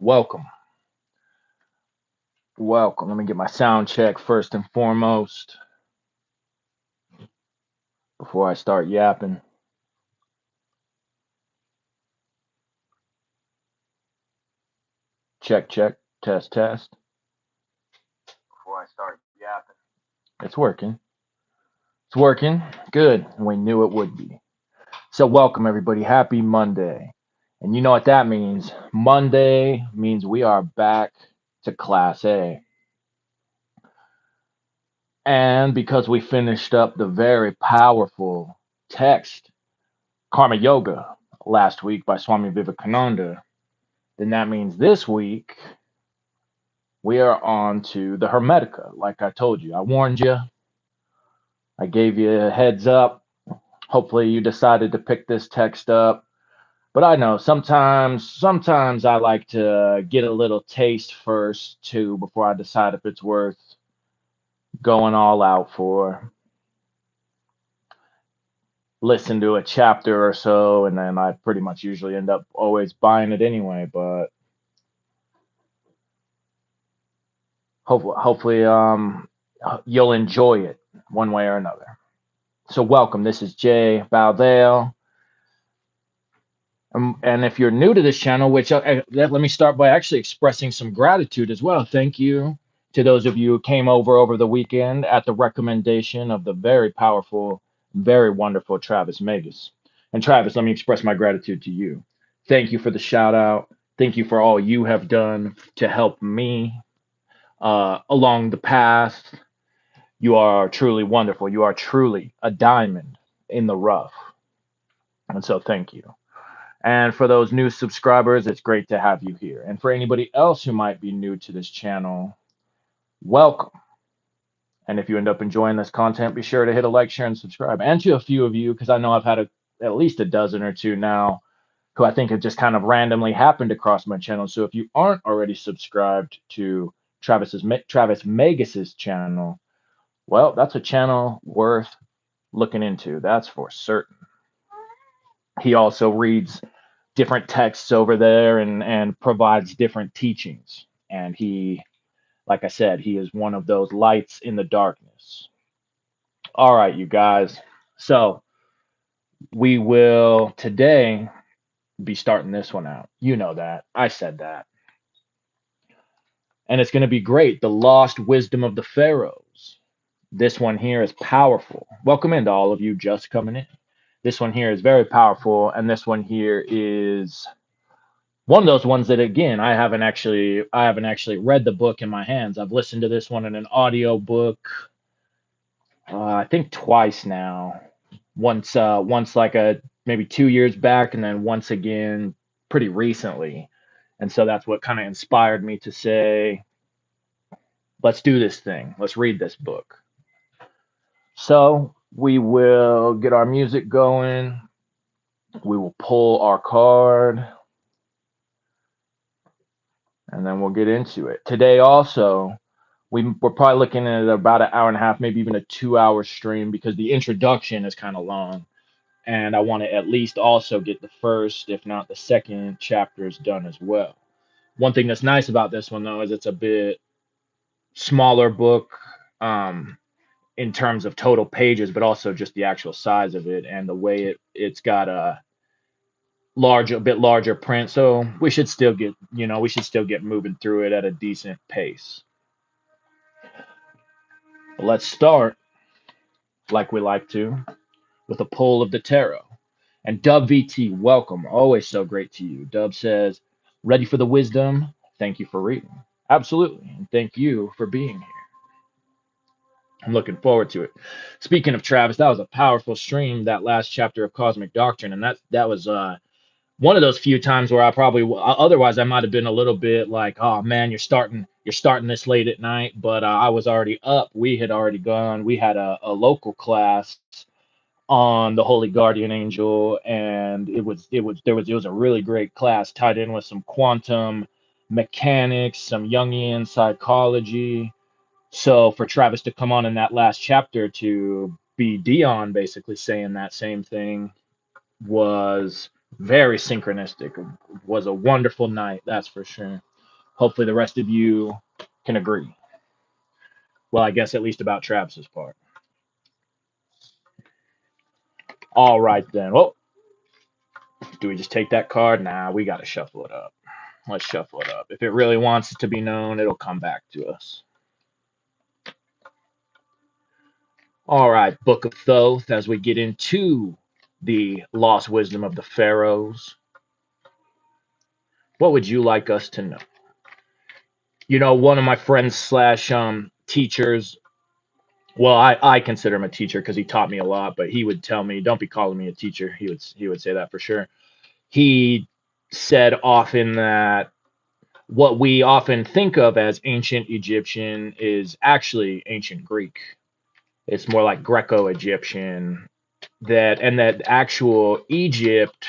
Welcome. Welcome. Let me get my sound check first and foremost before I start yapping. Check, check, test, test. Before I start yapping. It's working. It's working. Good. We knew it would be. So, welcome, everybody. Happy Monday. And you know what that means? Monday means we are back to Class A. And because we finished up the very powerful text, Karma Yoga, last week by Swami Vivekananda, then that means this week we are on to the Hermetica. Like I told you, I warned you, I gave you a heads up. Hopefully, you decided to pick this text up. But I know sometimes I like to get a little taste first too before I decide if it's worth going all out for. Listen to a chapter or so, and then I pretty much usually end up always buying it anyway. But hopefully, you'll enjoy it one way or another. So welcome. This is Jay Baldale. And if you're new to this channel, which let me start by actually expressing some gratitude as well. Thank you to those of you who came over the weekend at the recommendation of the very powerful, very wonderful Travis Magus. And Travis, let me express my gratitude to you. Thank you for the shout out. Thank you for all you have done to help me along the path. You are truly wonderful. You are truly a diamond in the rough. And so thank you. And for those new subscribers, it's great to have you here. And for anybody else who might be new to this channel, welcome. And if you end up enjoying this content, be sure to hit a like, share, and subscribe. And to a few of you, because I know I've had at least a dozen or two now who I think have just kind of randomly happened across my channel. So if you aren't already subscribed to Travis Magus's channel, well, that's a channel worth looking into. That's for certain. He also reads different texts over there and provides different teachings. And he, like I said, he is one of those lights in the darkness. All right, you guys. So we will today be starting this one out. You know that. I said that. And it's going to be great. The lost wisdom of the Pharaohs. This one here is powerful. Welcome into all of you just coming in. This one here is very powerful. And this one here is one of those ones that again I haven't actually read the book in my hands. I've listened to this one in an audio book I think twice now. Once like a maybe 2 years back, and then once again pretty recently. And so that's what kind of inspired me to say, let's do this thing. Let's read this book. So we will get our music going. We will pull our card, and then we'll get into it. Today also, we're probably looking at about an hour and a half, maybe even a 2 hour stream because the introduction is kind of long. And I want to at least also get the first, if not the second chapters done as well. One thing that's nice about this one, though, is it's a bit smaller book in terms of total pages, but also just the actual size of it and the way it's got a bit larger print. So we should still get moving through it at a decent pace. Let's start like we like to with a pull of the tarot. And Dub VT, welcome. Always so great to you. Dub says, ready for the wisdom? Thank you for reading. Absolutely. And thank you for being here. I'm looking forward to it. Speaking of Travis, that was a powerful stream, that last chapter of Cosmic Doctrine. And that was one of those few times where I probably otherwise I might have been a little bit like, oh man, you're starting this late at night, but I was already up. We had already gone. We had a local class on the Holy Guardian Angel, and it was a really great class tied in with some quantum mechanics, some Jungian psychology. So for Travis to come on in that last chapter to be Dion basically saying that same thing was very synchronistic. Was a wonderful night, that's for sure. Hopefully, the rest of you can agree. Well, I guess at least about Travis's part. All right, then. Well, do we just take that card? Nah, we got to shuffle it up. Let's shuffle it up. If it really wants it to be known, it'll come back to us. All right, Book of Thoth, as we get into the lost wisdom of the Pharaohs, what would you like us to know? You know, one of my friends slash teachers, well, I consider him a teacher because he taught me a lot, but he would tell me, don't be calling me a teacher. He would say that for sure. He said often that what we often think of as ancient Egyptian is actually ancient Greek. It's more like Greco-Egyptian, that actual Egypt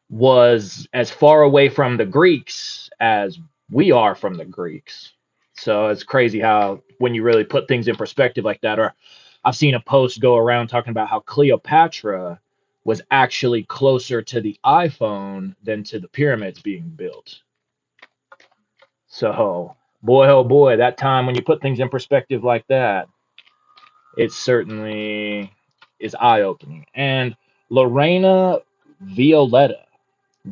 was as far away from the Greeks as we are from the Greeks. So it's crazy how when you really put things in perspective like that, or I've seen a post go around talking about how Cleopatra was actually closer to the iPhone than to the pyramids being built. So, boy, oh boy, that time when you put things in perspective like that, it certainly is eye opening. And Lorena Violetta,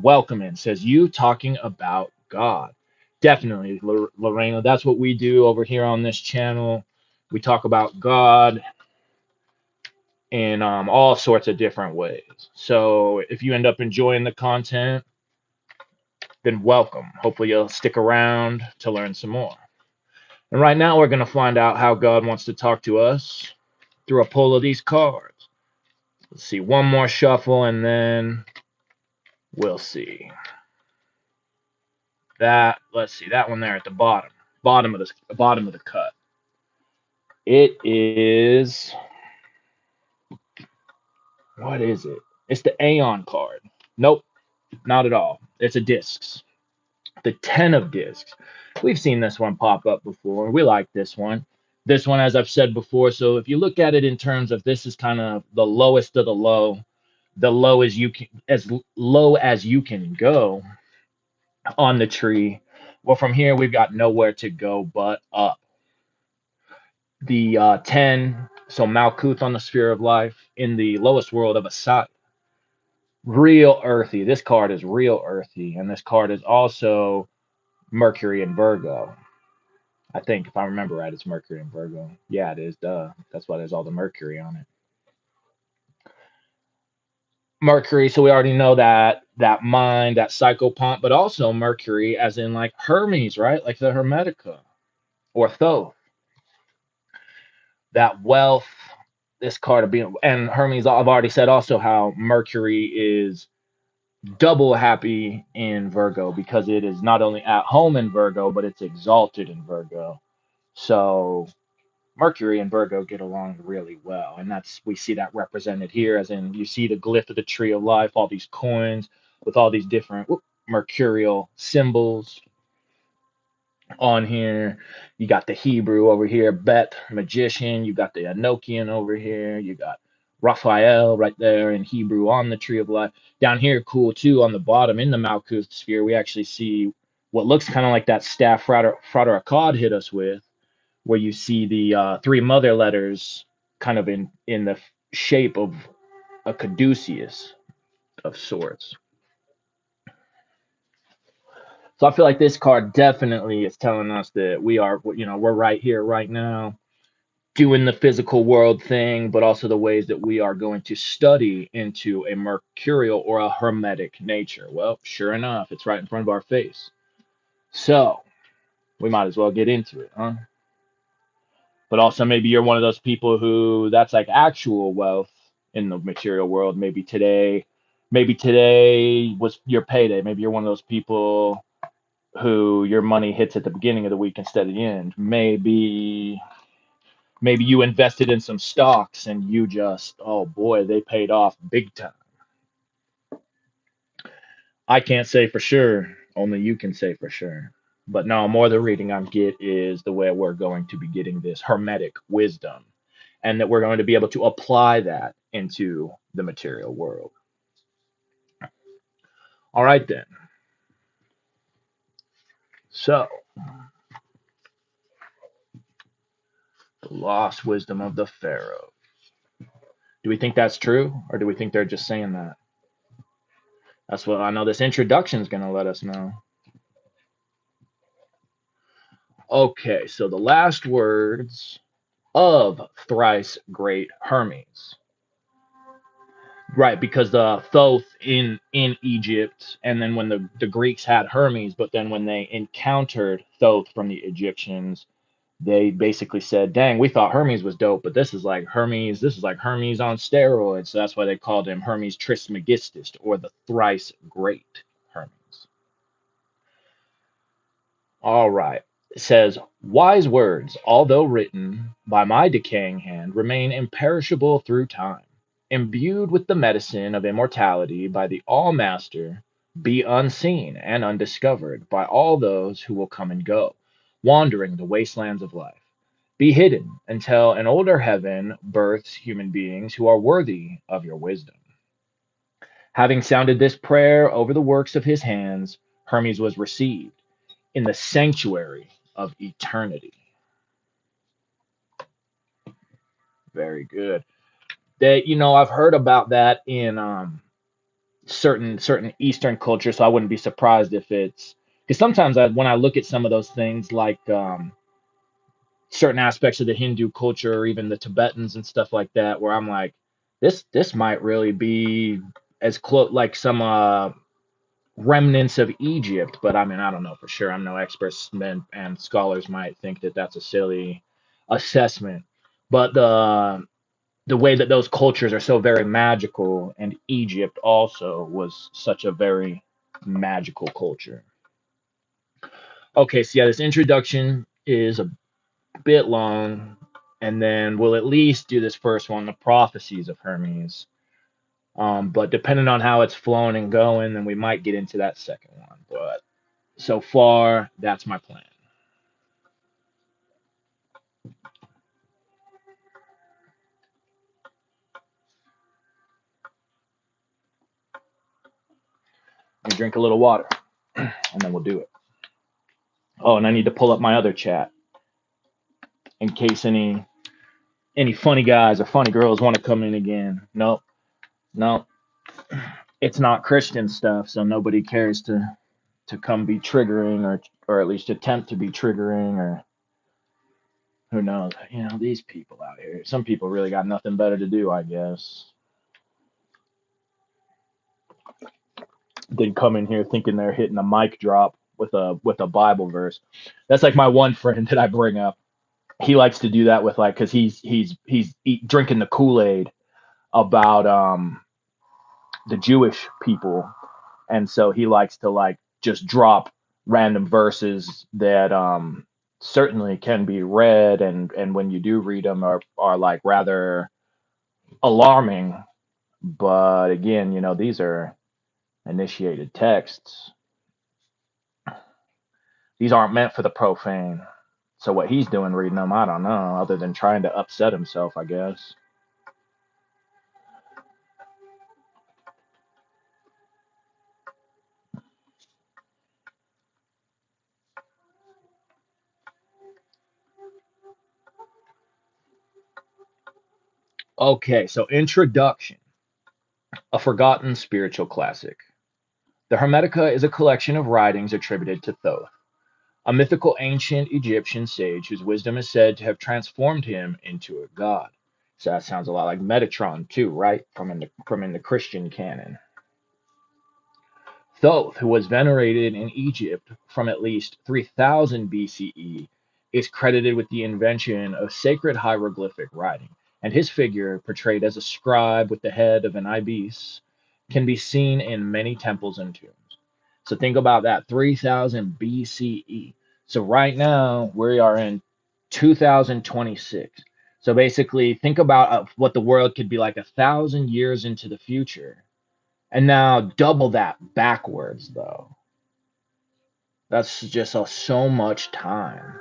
welcome in, says, you talking about God. Definitely, Lorena, that's what we do over here on this channel. We talk about God in all sorts of different ways. So if you end up enjoying the content, then welcome. Hopefully, you'll stick around to learn some more. And right now, we're going to find out how God wants to talk to us through a pull of these cards. Let's see, one more shuffle, and then we'll see. Let's see, that one there at the bottom of the cut. It is, what is it? It's the Aeon card. Nope, not at all. It's a discs. The 10 of discs. We've seen this one pop up before. We like this one. This one, as I've said before, so if you look at it in terms of this is kind of the lowest of the low as you can, as low as you can go on the tree. Well, from here we've got nowhere to go but up. The 10, so Malkuth on the sphere of life in the lowest world of Asat. Real earthy. This card is real earthy, and this card is also Mercury and Virgo. I think if I remember right, it's Mercury and Virgo. Yeah, it is. Duh. That's why there's all the Mercury on it. Mercury, so we already know that mind, that psychopomp, but also Mercury, as in like Hermes, right? Like the Hermetica or Thoth. That wealth, this card of being, and Hermes, I've already said also how Mercury is double happy in Virgo because it is not only at home in Virgo, but it's exalted in Virgo. So Mercury and Virgo get along really well, and that's we see that represented here, as in you see the glyph of the tree of life, all these coins with all these different mercurial symbols on here. You got the Hebrew over here, Bet, magician. You got the Enochian over here. You got Raphael right there in Hebrew on the tree of life. Down here, cool too, on the bottom in the Malkuth sphere, we actually see what looks kind of like that staff Frater Akkad hit us with, where you see the three mother letters kind of in the shape of a caduceus of sorts. So I feel like this card definitely is telling us that we are, we're right here, right now, doing the physical world thing, but also the ways that we are going to study into a mercurial or a hermetic nature. Well, sure enough, it's right in front of our face. So we might as well get into it, huh? But also maybe you're one of those people who that's like actual wealth in the material world. Maybe today was your payday. Maybe you're one of those people who your money hits at the beginning of the week instead of the end. Maybe you invested in some stocks and you just, oh boy, they paid off big time. I can't say for sure. Only you can say for sure. But no, more the reading I get is the way we're going to be getting this hermetic wisdom, and that we're going to be able to apply that into the material world. All right, then. So, the lost wisdom of the Pharaoh. Do we think that's true, or do we think they're just saying that? That's what I know this introduction is going to let us know. Okay, so the last words of thrice great Hermes. Right, because the Thoth in Egypt, and then when the Greeks had Hermes, but then when they encountered Thoth from the Egyptians, they basically said, "Dang, we thought Hermes was dope, but this is like Hermes. This is like Hermes on steroids." So that's why they called him Hermes Trismegistus, or the thrice great Hermes. All right. It says, "Wise words, although written by my decaying hand, remain imperishable through time, imbued with the medicine of immortality by the All Master, be unseen and undiscovered by all those who will come and go, wandering the wastelands of life. Be hidden until an older heaven births human beings who are worthy of your wisdom." Having sounded this prayer over the works of his hands, Hermes was received in the sanctuary of eternity. Very good. That I've heard about that in certain Eastern cultures, so I wouldn't be surprised if it's because sometimes when I look at some of those things, like certain aspects of the Hindu culture or even the Tibetans and stuff like that, where I'm like, this might really be as close like some remnants of Egypt, but I mean, I don't know for sure. I'm no expert, and scholars might think that that's a silly assessment. But the way that those cultures are so very magical, and Egypt also was such a very magical culture. Okay, so yeah, this introduction is a bit long, and then we'll at least do this first one, the prophecies of Hermes. But depending on how it's flowing and going, then we might get into that second one. But so far, that's my plan. Let me drink a little water, and then we'll do it. Oh, and I need to pull up my other chat in case any funny guys or funny girls want to come in again. Nope, nope. It's not Christian stuff, so nobody cares to come be triggering, or at least attempt to be triggering, or who knows. These people out here. Some people really got nothing better to do, I guess, than come in here thinking they're hitting a mic drop with a Bible verse. That's like my one friend that I bring up. He likes to do that with, like, because drinking the Kool-Aid about the Jewish people, and so he likes to, like, just drop random verses that certainly can be read, and when you do read them are like rather alarming. But again, these are initiated texts. These aren't meant for the profane. So what he's doing reading them, I don't know, other than trying to upset himself, I guess. Okay, so introduction, a forgotten spiritual classic. The Hermetica is a collection of writings attributed to Thoth, a mythical ancient Egyptian sage whose wisdom is said to have transformed him into a god. So that sounds a lot like Metatron too, right? From in the Christian canon. Thoth, who was venerated in Egypt from at least 3000 BCE, is credited with the invention of sacred hieroglyphic writing, and his figure, portrayed as a scribe with the head of an ibis, can be seen in many temples and tombs. So think about that, 3000 BCE. So right now we are in 2026. So basically, think about what the world could be like 1,000 years into the future, and now double that backwards, though. That's just so much time.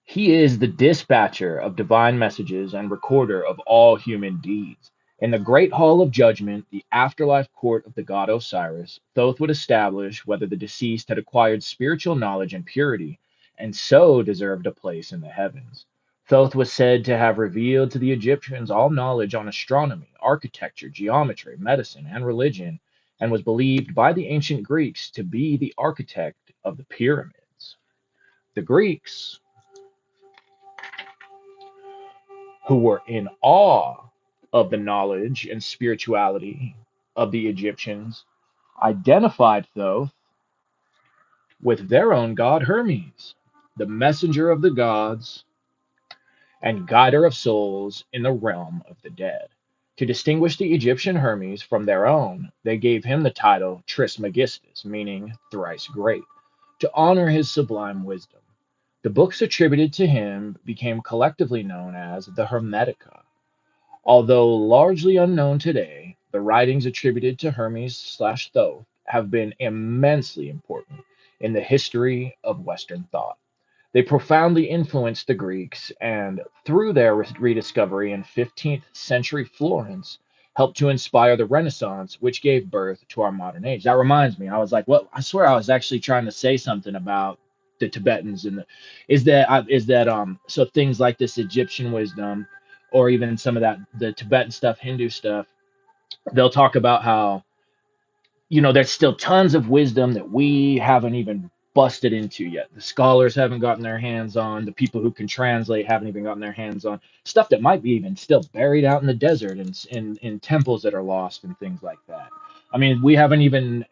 He is the dispatcher of divine messages and recorder of all human deeds. In the great hall of judgment, the afterlife court of the god Osiris, Thoth would establish whether the deceased had acquired spiritual knowledge and purity, and so deserved a place in the heavens. Thoth was said to have revealed to the Egyptians all knowledge on astronomy, architecture, geometry, medicine, and religion, and was believed by the ancient Greeks to be the architect of the pyramids. The Greeks, who were in awe of the knowledge and spirituality of the Egyptians, identified Thoth with their own god Hermes, the messenger of the gods and guider of souls in the realm of the dead. To distinguish the Egyptian Hermes from their own, they gave him the title Trismegistus, meaning thrice great, to honor his sublime wisdom. The books attributed to him became collectively known as the Hermetica. Although largely unknown today, the writings attributed to Hermes/Thoth have been immensely important in the history of Western thought. They profoundly influenced the Greeks and, through their rediscovery in 15th century Florence, helped to inspire the Renaissance, which gave birth to our modern age. That reminds me, I was like, "What?" I swear I was actually trying to say something about the Tibetans and so things like this Egyptian wisdom, or even some of that the Tibetan stuff, Hindu stuff. They'll talk about how there's still tons of wisdom that we haven't even busted into yet. The scholars haven't gotten their hands on, the people who can translate haven't even gotten their hands on stuff that might be even still buried out in the desert and in temples that are lost and things like that. I mean, we haven't even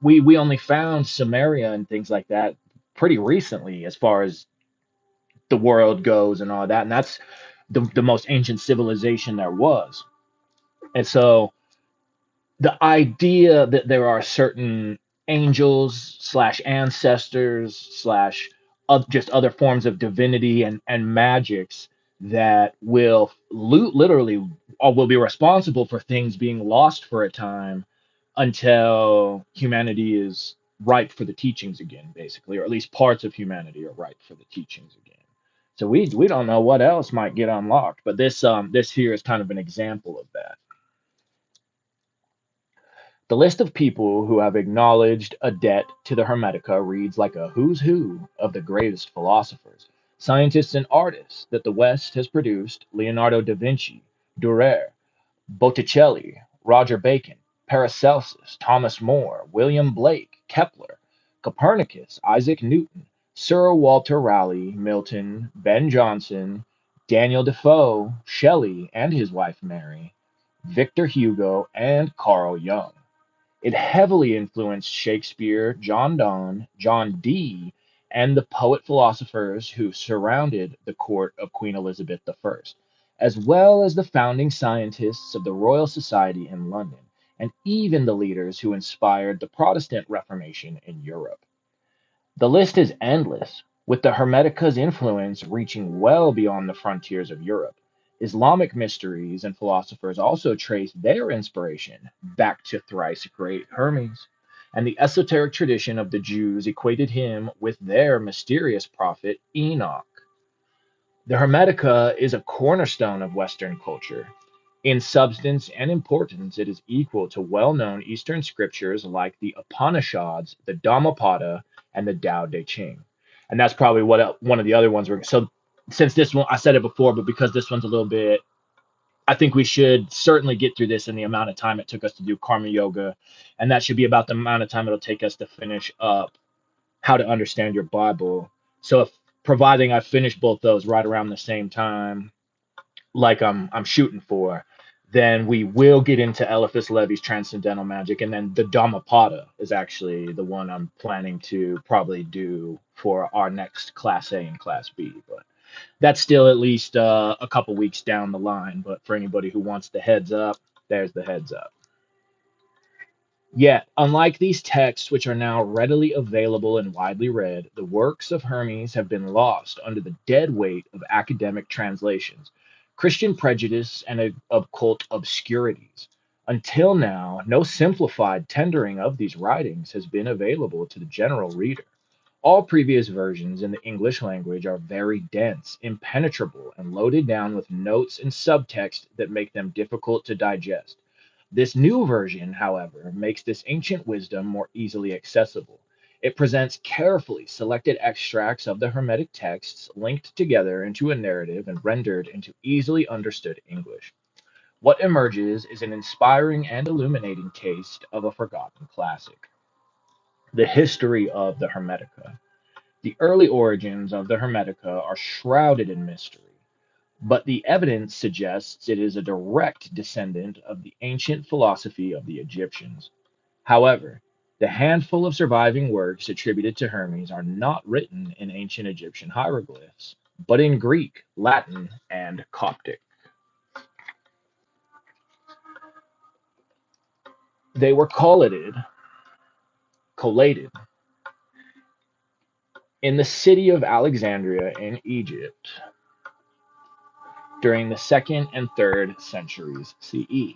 we only found Samaria and things like that pretty recently as far as the world goes and all that, and that's the most ancient civilization there was. And so the idea that there are certain angels / ancestors / just other forms of divinity and magics that will literally or will be responsible for things being lost for a time until humanity is ripe for the teachings again, basically, or at least parts of humanity are ripe for the teachings again. So we don't know what else might get unlocked, but this here is kind of an example of that. The list of people who have acknowledged a debt to the Hermetica reads like a who's who of the greatest philosophers, scientists, and artists that the West has produced: Leonardo da Vinci, Durer, Botticelli, Roger Bacon, Paracelsus, Thomas More, William Blake, Kepler, Copernicus, Isaac Newton, Sir Walter Raleigh, Milton, Ben Jonson, Daniel Defoe, Shelley and his wife Mary, Victor Hugo, and Carl Jung. It heavily influenced Shakespeare, John Donne, John Dee, and the poet philosophers who surrounded the court of Queen Elizabeth I, as well as the founding scientists of the Royal Society in London, and even the leaders who inspired the Protestant Reformation in Europe. The list is endless, with the Hermetica's influence reaching well beyond the frontiers of Europe. Islamic mysteries and philosophers also trace their inspiration back to thrice great Hermes, and the esoteric tradition of the Jews equated him with their mysterious prophet Enoch. The Hermetica is a cornerstone of Western culture. In substance and importance, it is equal to well known Eastern scriptures like the Upanishads, the Dhammapada, and the Tao Te Ching. And that's probably what one of the other ones were. So, since this one, I said it before, but because this one's a little bit, I think we should certainly get through this in the amount of time it took us to do Karma Yoga. And that should be about the amount of time it'll take us to finish up How to Understand Your Bible. So, if providing I finish both those right around the same time, like I'm shooting for, then we will get into Eliphas Levi's Transcendental Magic, and then the Dhammapada is actually the one I'm planning to probably do for our next Class A and Class B. But that's still at least a couple weeks down the line. But for anybody who wants the heads up, there's the heads up. Yet, unlike these texts, which are now readily available and widely read, the works of Hermes have been lost under the dead weight of academic translations, Christian prejudice, and occult obscurities. Until now, no simplified tendering of these writings has been available to the general reader. All previous versions in the English language are very dense, impenetrable, and loaded down with notes and subtext that make them difficult to digest. This new version, however, makes this ancient wisdom more easily accessible. It presents carefully selected extracts of the Hermetic texts linked together into a narrative and rendered into easily understood English. What emerges is an inspiring and illuminating taste of a forgotten classic. The history of the Hermetica. The early origins of the Hermetica are shrouded in mystery, but the evidence suggests it is a direct descendant of the ancient philosophy of the Egyptians. However, the handful of surviving works attributed to Hermes are not written in ancient Egyptian hieroglyphs, but in Greek, Latin, and Coptic. They were collated in the city of Alexandria in Egypt during the 2nd and 3rd centuries CE.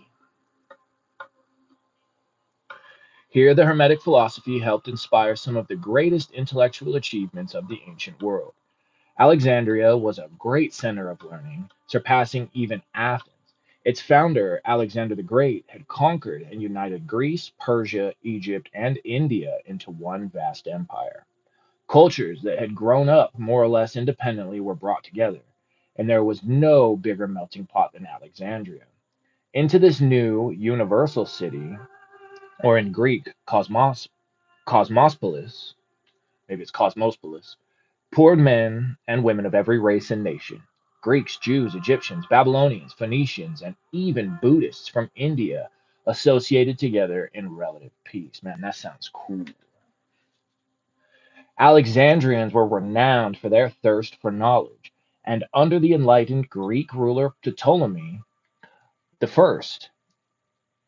Here, the Hermetic philosophy helped inspire some of the greatest intellectual achievements of the ancient world. Alexandria was a great center of learning, surpassing even Athens. Its founder, Alexander the Great, had conquered and united Greece, Persia, Egypt, and India into one vast empire. Cultures that had grown up more or less independently were brought together, and there was no bigger melting pot than Alexandria. Into this new universal city, or in Greek, Cosmopolis, maybe it's Cosmopolis, poured men and women of every race and nation: Greeks, Jews, Egyptians, Babylonians, Phoenicians, and even Buddhists from India associated together in relative peace. Man, that sounds cool. Alexandrians were renowned for their thirst for knowledge, and under the enlightened Greek ruler Ptolemy the First,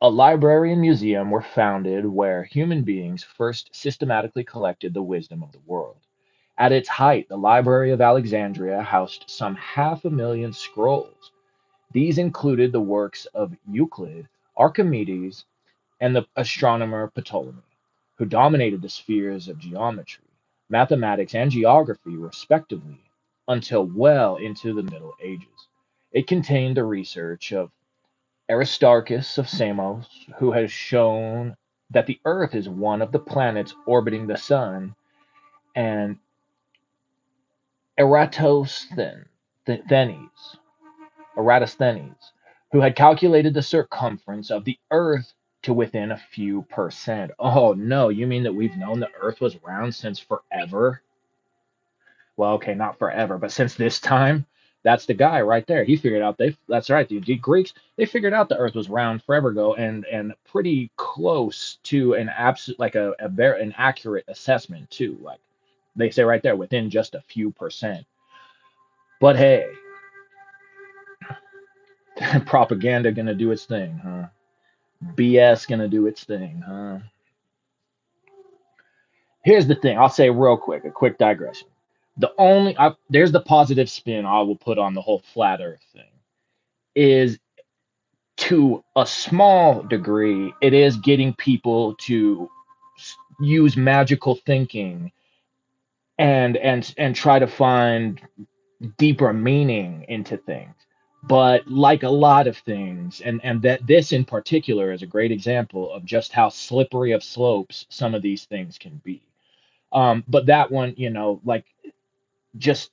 a library and museum were founded where human beings first systematically collected the wisdom of the world. At its height, the Library of Alexandria housed some half a million scrolls. These included the works of Euclid, Archimedes, and the astronomer Ptolemy, who dominated the spheres of geometry, mathematics, and geography, respectively, until well into the Middle Ages. It contained the research of Aristarchus of Samos, who has shown that the Earth is one of the planets orbiting the Sun, and Eratosthenes, Eratosthenes, who had calculated the circumference of the Earth to within a few percent. Oh no, you mean that we've known the Earth was round since forever? Well, okay, not forever, but since this time. That's the guy right there. He figured out that's right, the Greeks, they figured out the Earth was round forever ago, and pretty close to an absolute, like a very an accurate assessment too. Like they say right there, within just a few percent. But hey, propaganda gonna do its thing, huh? BS gonna do its thing, huh? Here's the thing. I'll say real quick, a quick digression. There's the positive spin I will put on the whole flat Earth thing is, to a small degree, it is getting people to use magical thinking and try to find deeper meaning into things. But like a lot of things, and that this in particular is a great example of just how slippery of slopes some of these things can be. But that one, like, just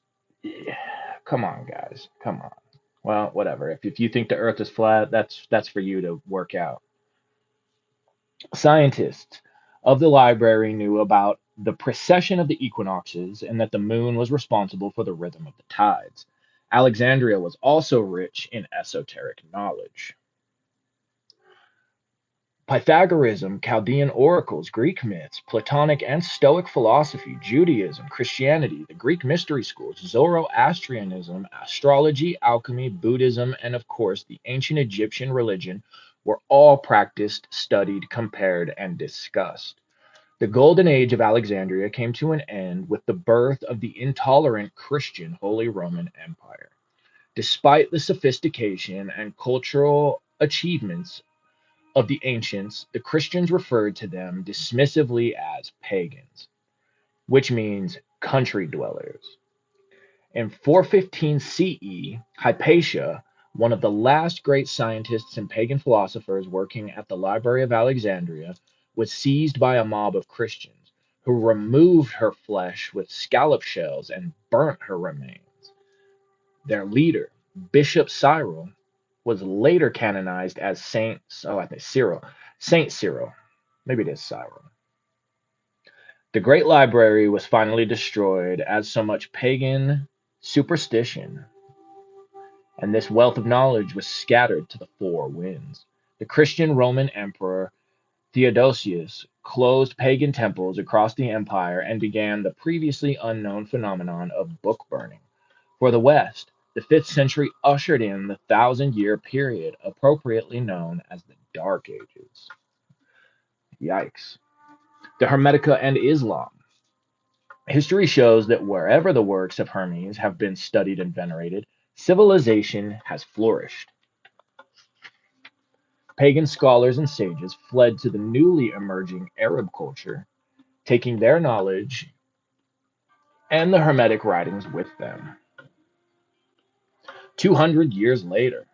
come on, guys, come on. Well, whatever. If you think the Earth is flat, that's for you to work out. Scientists of the library knew about the precession of the equinoxes and that the moon was responsible for the rhythm of the tides. Alexandria was also rich in esoteric knowledge. Pythagoreanism, Chaldean oracles, Greek myths, Platonic and Stoic philosophy, Judaism, Christianity, the Greek mystery schools, Zoroastrianism, astrology, alchemy, Buddhism, and of course the ancient Egyptian religion were all practiced, studied, compared, and discussed. The golden age of Alexandria came to an end with the birth of the intolerant Christian Holy Roman Empire. Despite the sophistication and cultural achievements of the ancients, the Christians referred to them dismissively as pagans. which means country dwellers. In 415 CE, Hypatia, one of the last great scientists and pagan philosophers working at the Library of Alexandria, was seized by a mob of Christians who removed her flesh with scallop shells and burnt her remains. Their leader, Bishop Cyril, was later canonized as I think Cyril, Saint Cyril. Maybe it is Cyril. The great library was finally destroyed as so much pagan superstition and this wealth of knowledge was scattered to the four winds. The Christian Roman Emperor Theodosius closed pagan temples across the empire and began the previously unknown phenomenon of book burning. For the West, the 5th century ushered in the 1,000-year period appropriately known as the Dark Ages. Yikes. The Hermetica and Islam. History shows that wherever the works of Hermes have been studied and venerated, civilization has flourished. Pagan scholars and sages fled to the newly emerging Arab culture, taking their knowledge and the Hermetic writings with them. 200 years later,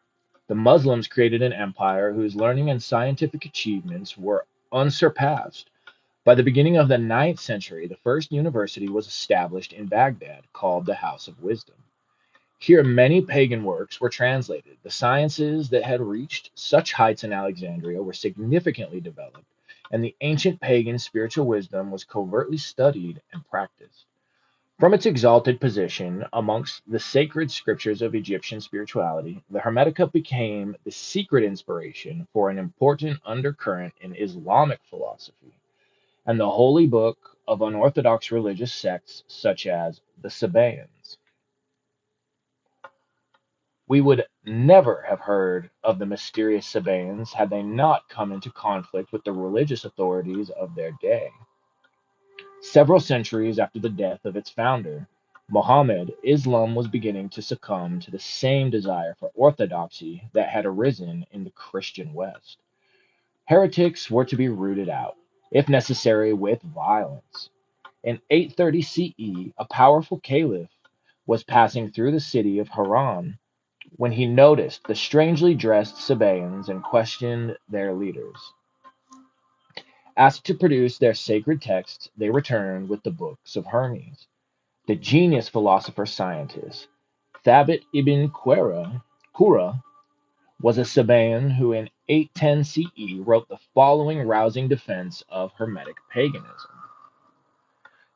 the Muslims created an empire whose learning and scientific achievements were unsurpassed. By the beginning of the 9th century, the first university was established in Baghdad called the House of Wisdom. Here, many pagan works were translated. The sciences that had reached such heights in Alexandria were significantly developed, and the ancient pagan spiritual wisdom was covertly studied and practiced. From its exalted position amongst the sacred scriptures of Egyptian spirituality, the Hermetica became the secret inspiration for an important undercurrent in Islamic philosophy and the holy book of unorthodox religious sects such as the Sabaeans. We would never have heard of the mysterious Sabaeans had they not come into conflict with the religious authorities of their day. Several centuries after the death of its founder, Mohammed, Islam was beginning to succumb to the same desire for orthodoxy that had arisen in the Christian West. Heretics were to be rooted out, if necessary, with violence. In 830 CE, a powerful caliph was passing through the city of Haran when he noticed the strangely dressed Sabaeans and questioned their leaders. Asked to produce their sacred texts, they returned with the books of Hermes. The genius philosopher scientist, Thabit ibn Qura was a Sabaean who in 810 CE wrote the following rousing defense of Hermetic paganism.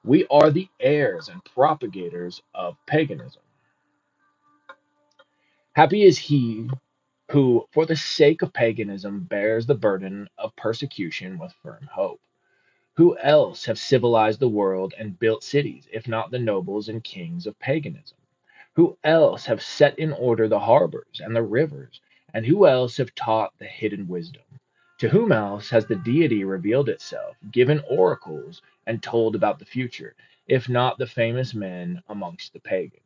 We are the heirs and propagators of paganism. Happy is he who, for the sake of paganism, bears the burden of persecution with firm hope. Who else have civilized the world and built cities, if not the nobles and kings of paganism? Who else have set in order the harbors and the rivers? And who else have taught the hidden wisdom? To whom else has the deity revealed itself, given oracles, and told about the future, if not the famous men amongst the pagans?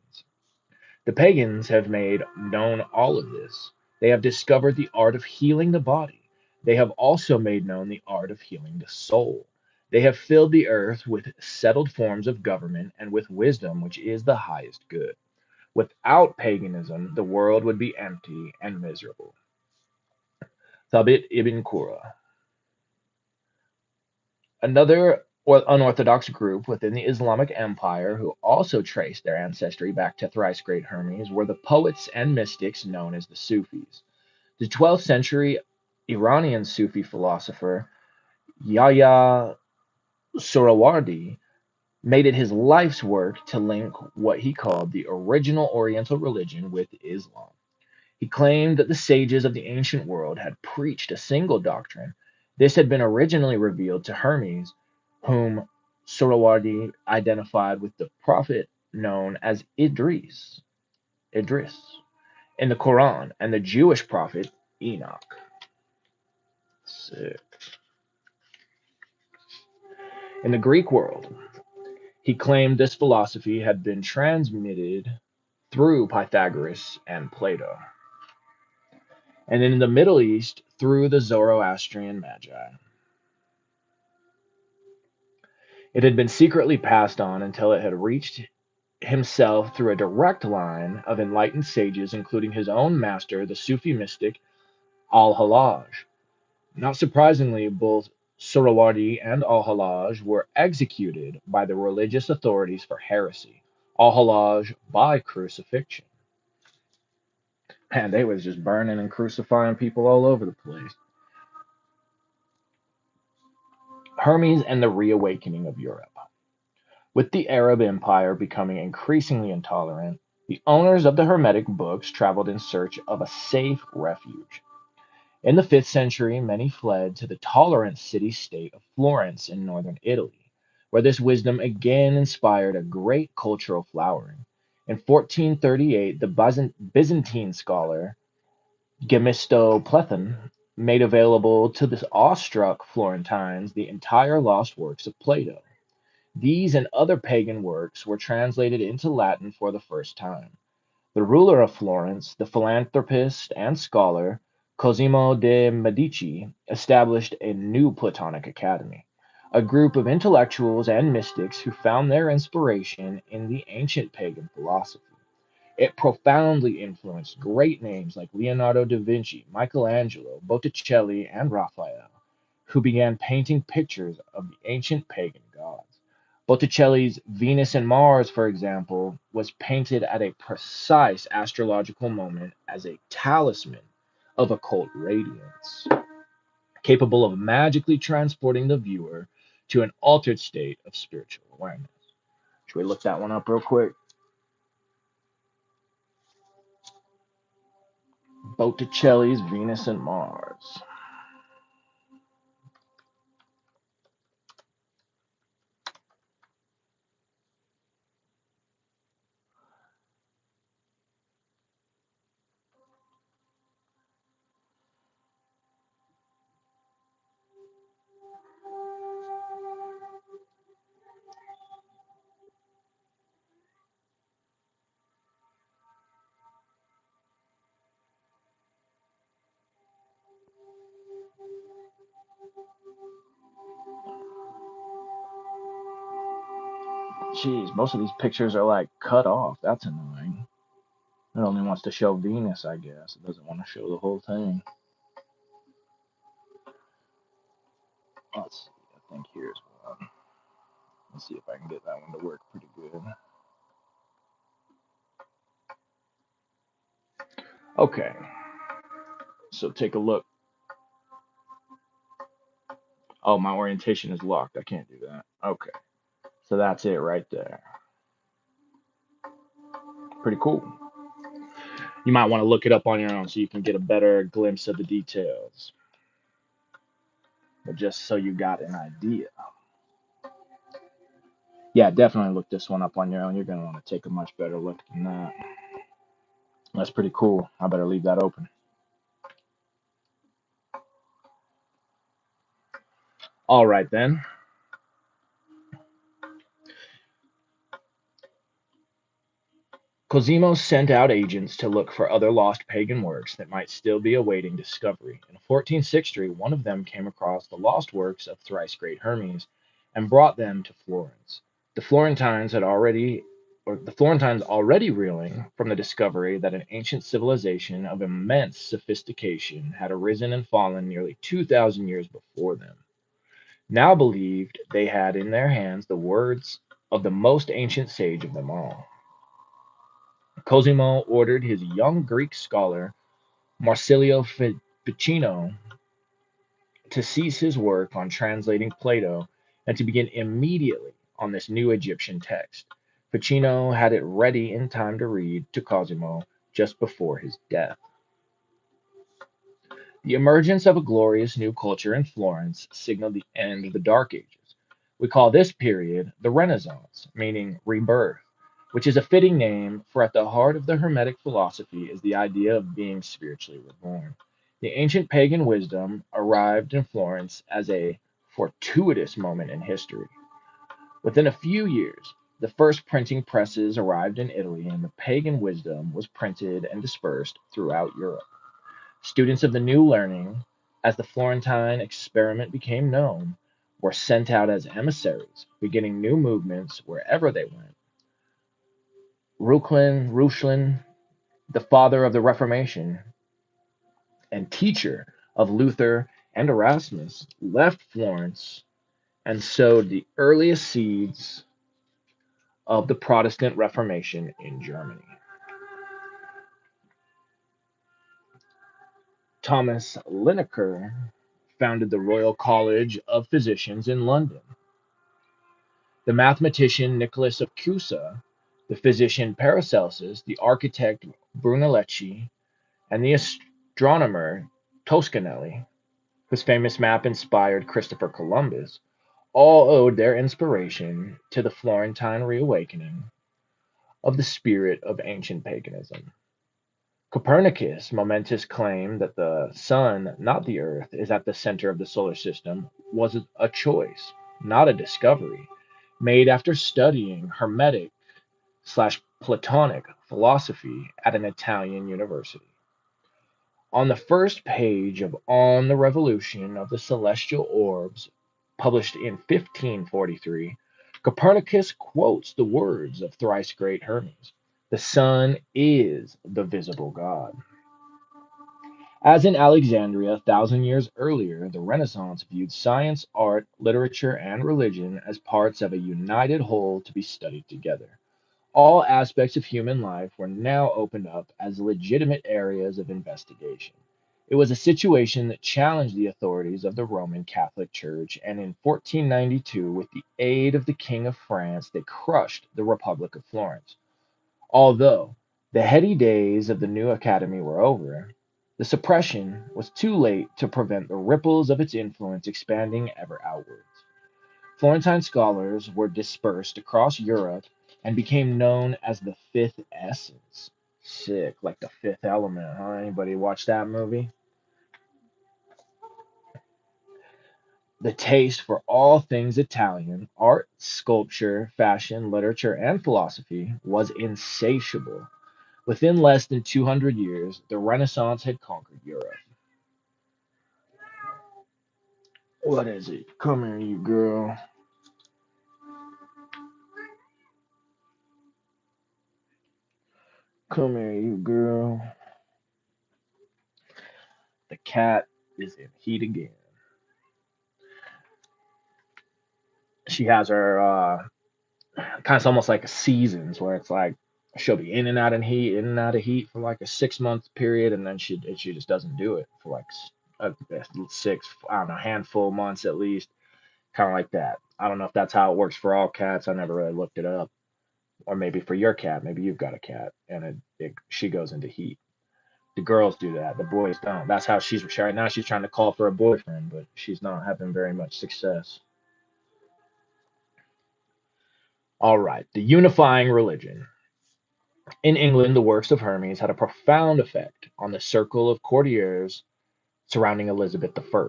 The pagans have made known all of this. They have discovered the art of healing the body. They have also made known the art of healing the soul. They have filled the earth with settled forms of government and with wisdom, which is the highest good. Without paganism, the world would be empty and miserable. Thabit ibn Qura. Another unorthodox group within the Islamic Empire who also traced their ancestry back to thrice great Hermes were the poets and mystics known as the Sufis. The 12th century Iranian Sufi philosopher Yahya Surawardi made it his life's work to link what he called the original Oriental religion with Islam. He claimed that the sages of the ancient world had preached a single doctrine. This had been originally revealed to Hermes, whom Surawardi identified with the prophet known as Idris, in the Quran, and the Jewish prophet Enoch. Sick. In the Greek world, he claimed this philosophy had been transmitted through Pythagoras and Plato, and in the Middle East through the Zoroastrian Magi. It had been secretly passed on until it had reached himself through a direct line of enlightened sages, including his own master, the Sufi mystic Al-Hallaj. Not surprisingly, both Suhrawardi and Al-Hallaj were executed by the religious authorities for heresy. Al-Hallaj by crucifixion. Man, they was just burning and crucifying people all over the place. Hermes and the reawakening of Europe. With the Arab Empire becoming increasingly intolerant, the owners of the Hermetic books traveled in search of a safe refuge. In the 5th century, many fled to the tolerant city state of Florence in northern Italy, where this wisdom again inspired a great cultural flowering. In 1438, the Byzantine scholar Gemistoplethon made available to the awestruck Florentines the entire lost works of Plato. These and other pagan works were translated into Latin for the first time. The ruler of Florence, the philanthropist and scholar Cosimo de' Medici, established a new Platonic academy, a group of intellectuals and mystics who found their inspiration in the ancient pagan philosophy. It profoundly influenced great names like Leonardo da Vinci, Michelangelo, Botticelli, and Raphael, who began painting pictures of the ancient pagan gods. Botticelli's Venus and Mars, for example, was painted at a precise astrological moment as a talisman of occult radiance, capable of magically transporting the viewer to an altered state of spiritual awareness. Should we look that one up real quick? Botticelli's Venus and Mars. Jeez, most of these pictures are like cut off. That's annoying. It only wants to show Venus, I guess. It doesn't want to show the whole thing. Let's see. I think here's one. Let's see if I can get that one to work pretty good. Okay, so take a look. Oh, my orientation is locked. I can't do that. Okay, so that's it right there. Pretty cool. You might want to look it up on your own so you can get a better glimpse of the details. But just so you got an idea. Yeah, definitely look this one up on your own. You're going to want to take a much better look than that. That's pretty cool. I better leave that open. All right, then. Cosimo sent out agents to look for other lost pagan works that might still be awaiting discovery. In 1460, one of them came across the lost works of thrice great Hermes and brought them to Florence. The Florentines had already the Florentines already reeling from the discovery that an ancient civilization of immense sophistication had arisen and fallen nearly 2,000 years before them, now believed they had in their hands the words of the most ancient sage of them all. Cosimo ordered his young Greek scholar Marsilio Ficino to cease his work on translating Plato and to begin immediately on this new Egyptian text. Ficino had it ready in time to read to Cosimo just before his death. The emergence of a glorious new culture in Florence signaled the end of the Dark Ages. We call this period the Renaissance, meaning rebirth, which is a fitting name, for at the heart of the Hermetic philosophy is the idea of being spiritually reborn. The ancient pagan wisdom arrived in Florence as a fortuitous moment in history. Within a few years, the first printing presses arrived in Italy, and the pagan wisdom was printed and dispersed throughout Europe. Students of the new learning, as the Florentine experiment became known, were sent out as emissaries, beginning new movements wherever they went. Reuchlin, the father of the Reformation and teacher of Luther and Erasmus, left Florence and sowed the earliest seeds of the Protestant Reformation in Germany. Thomas Linacre founded the Royal College of Physicians in London. The mathematician Nicholas of Cusa, the physician Paracelsus, the architect Brunelleschi, and the astronomer Toscanelli, whose famous map inspired Christopher Columbus, all owed their inspiration to the Florentine reawakening of the spirit of ancient paganism. Copernicus' momentous claim that the sun, not the earth, is at the center of the solar system was a choice, not a discovery, made after studying Hermetic slash Platonic philosophy at an Italian university. On the first page of On the Revolution of the Celestial Orbs, published in 1543, Copernicus quotes the words of thrice great Hermes: "The sun is the visible God." As in Alexandria a thousand years earlier, the Renaissance viewed science, art, literature, and religion as parts of a united whole to be studied together. All aspects of human life were now opened up as legitimate areas of investigation. It was a situation that challenged the authorities of the Roman Catholic Church, and in 1492, with the aid of the King of France, they crushed the Republic of Florence. Although the heady days of the new academy were over, the suppression was too late to prevent the ripples of its influence expanding ever outwards. Florentine scholars were dispersed across Europe and became known as the Fifth Essence. Sick, like the Fifth Element, huh? Anybody watch that movie? The taste for all things Italian, art, sculpture, fashion, literature, and philosophy, was insatiable. Within less than 200 years, the Renaissance had conquered Europe. What is it? Come here, you girl. Come here, you girl. The cat is in heat again. She has her kind of almost like seasons where it's like she'll be in and out of heat, in and out of heat for like a 6 month period, and then she just doesn't do it for like six, I don't know, handful of months at least, kind of like that. I don't know if that's how it works for all cats. I never really looked it up, or maybe for your cat, maybe you've got a cat and she goes into heat. The girls do that, the boys don't. That's how she's right now. She's trying to call for a boyfriend, but she's not having very much success. All right, the unifying religion. In England, the works of Hermes had a profound effect on the circle of courtiers surrounding Elizabeth I.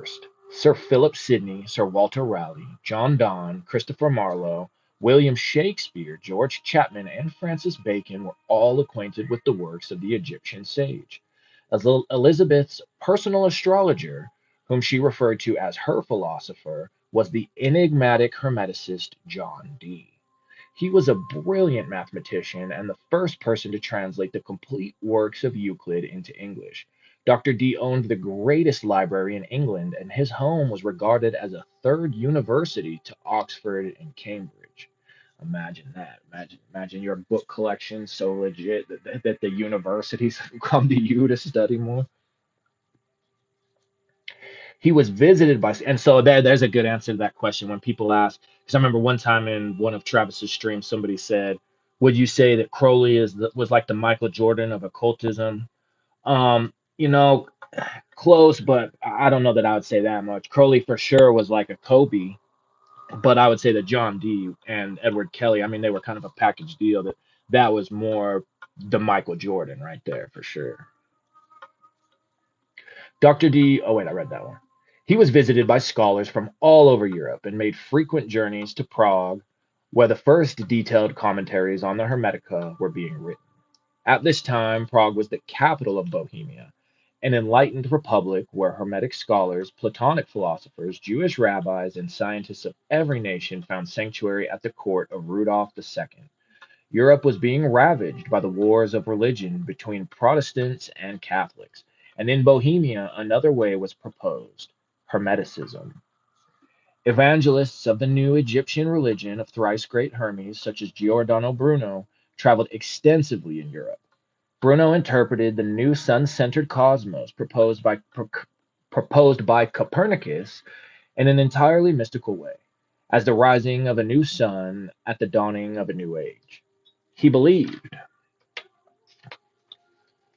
Sir Philip Sidney, Sir Walter Raleigh, John Donne, Christopher Marlowe, William Shakespeare, George Chapman, and Francis Bacon were all acquainted with the works of the Egyptian sage. As Elizabeth's personal astrologer, whom she referred to as her philosopher, was the enigmatic Hermeticist John Dee. He was a brilliant mathematician and the first person to translate the complete works of Euclid into English. Dr. Dee owned the greatest library in England, and his home was regarded as a third university to Oxford and Cambridge. Imagine that. Imagine your book collection so legit that the universities come to you to study more. He was visited by, and so there's a good answer to that question when people ask, because I remember one time in one of Travis's streams somebody said, would you say that Crowley was like the Michael Jordan of occultism? You know, close, but I don't know that I would say that much. Crowley for sure was like a Kobe, but I would say that John Dee and Edward Kelly, I mean, they were kind of a package deal. That was more the Michael Jordan right there for sure. Dr. Dee, oh wait, I read that one. He was visited by scholars from all over Europe and made frequent journeys to Prague, where the first detailed commentaries on the Hermetica were being written. At this time, Prague was the capital of Bohemia, an enlightened republic where Hermetic scholars, Platonic philosophers, Jewish rabbis, and scientists of every nation found sanctuary at the court of Rudolph II. Europe was being ravaged by the wars of religion between Protestants and Catholics, and in Bohemia another way was proposed: Hermeticism. Evangelists of the new Egyptian religion of thrice great Hermes, such as Giordano Bruno, traveled extensively in Europe. Bruno interpreted the new sun-centered cosmos proposed by Copernicus in an entirely mystical way, as the rising of a new sun at the dawning of a new age. He believed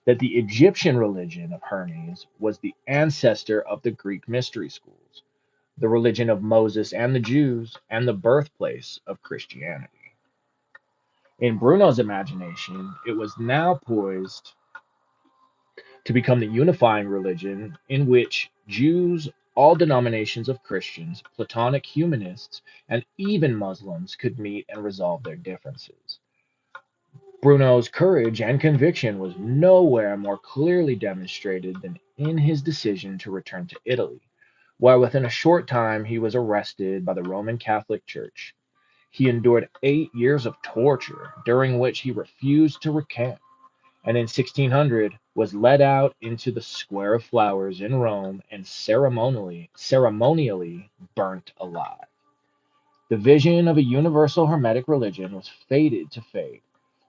that the Egyptian religion of Hermes was the ancestor of the Greek mystery schools, the religion of Moses and the Jews, and the birthplace of Christianity. In Bruno's imagination, it was now poised to become the unifying religion in which Jews, all denominations of Christians, Platonic humanists, and even Muslims could meet and resolve their differences. Bruno's courage and conviction was nowhere more clearly demonstrated than in his decision to return to Italy, where within a short time he was arrested by the Roman Catholic Church. He endured 8 years of torture, during which he refused to recant, and in 1600 was led out into the Square of Flowers in Rome and ceremonially burnt alive. The vision of a universal Hermetic religion was fated to fade,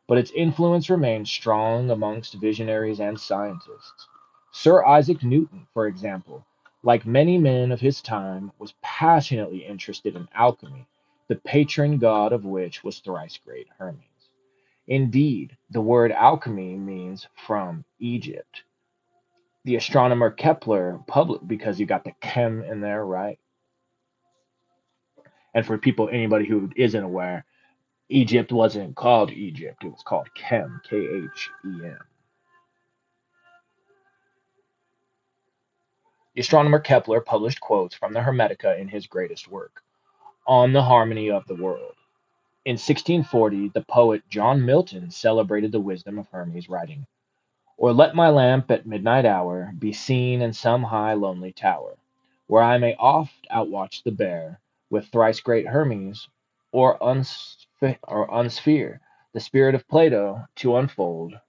but its influence remained strong amongst visionaries and scientists. Sir Isaac Newton, for example, like many men of his time, was passionately interested in alchemy, the patron god of which was thrice great Hermes. Indeed, the word alchemy means from Egypt. The astronomer Kepler published, because you got the chem in there, right? And for people, anybody who isn't aware, Egypt wasn't called Egypt, it was called Chem, Khem. The astronomer Kepler published quotes from the Hermetica in his greatest work, On the Harmony of the World. In 1640, the poet John Milton celebrated the wisdom of Hermes, writing, Or let my lamp at midnight hour be seen in some high lonely tower, where I may oft outwatch the bear with thrice great Hermes, or unsphere the spirit of Plato to unfold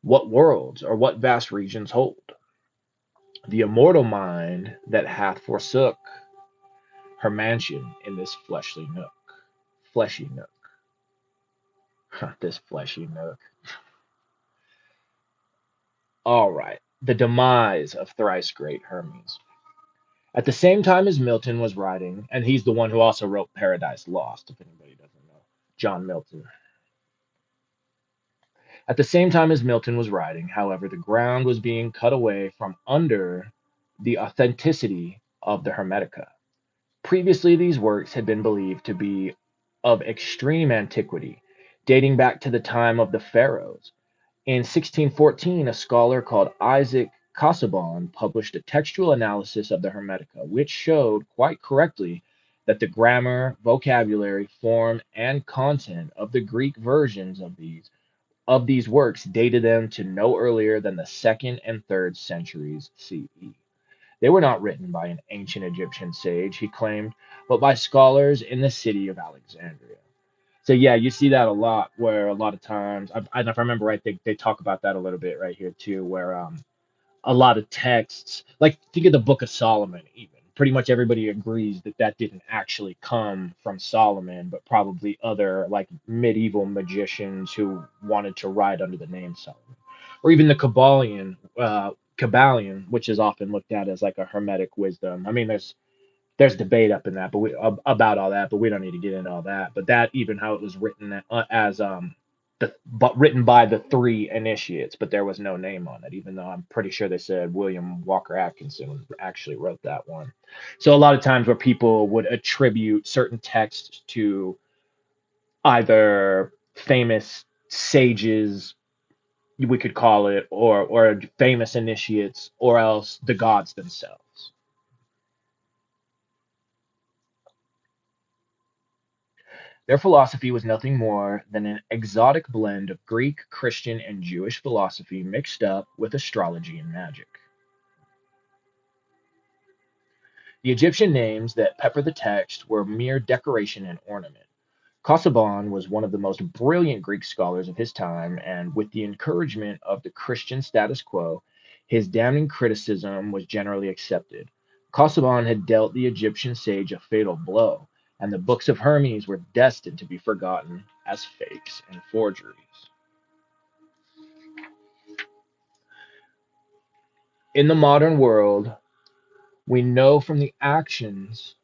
what worlds or what vast regions hold. The immortal mind that hath forsook her mansion in this fleshy nook, this fleshy nook. All right, the demise of thrice great Hermes. At the same time as Milton was writing, and he's the one who also wrote Paradise Lost, if anybody doesn't know, John Milton. At the same time as Milton was writing, however, the ground was being cut away from under the authenticity of the Hermetica. Previously, these works had been believed to be of extreme antiquity, dating back to the time of the Pharaohs. In 1614, a scholar called Isaac Casaubon published a textual analysis of the Hermetica, which showed quite correctly that the grammar, vocabulary, form, and content of the Greek versions of these works dated them to no earlier than the second and third centuries CE. They were not written by an ancient Egyptian sage, he claimed, but by scholars in the city of Alexandria. So yeah, you see that a lot, where a lot of times, if I remember right, they talk about that a little bit right here too, where a lot of texts, like think of the Book of Solomon, even pretty much everybody agrees that that didn't actually come from Solomon, but probably other like medieval magicians who wanted to write under the name Solomon, or even the Kabbalion, which is often looked at as like a hermetic wisdom. I mean, there's debate up in that, but about all that, but we don't need to get into all that. But that, even how it was written as but written by the three initiates, but there was no name on it, even though I'm pretty sure they said William Walker Atkinson actually wrote that one. So a lot of times where people would attribute certain texts to either famous sages, we could call it, or famous initiates, or else the gods themselves. Their philosophy was nothing more than an exotic blend of Greek, Christian, and Jewish philosophy mixed up with astrology and magic. The Egyptian names that pepper the text were mere decoration and ornament. Casaubon was one of the most brilliant Greek scholars of his time, and with the encouragement of the Christian status quo, his damning criticism was generally accepted. Casaubon had dealt the Egyptian sage a fatal blow, and the books of Hermes were destined to be forgotten as fakes and forgeries. In the modern world, we know from the actions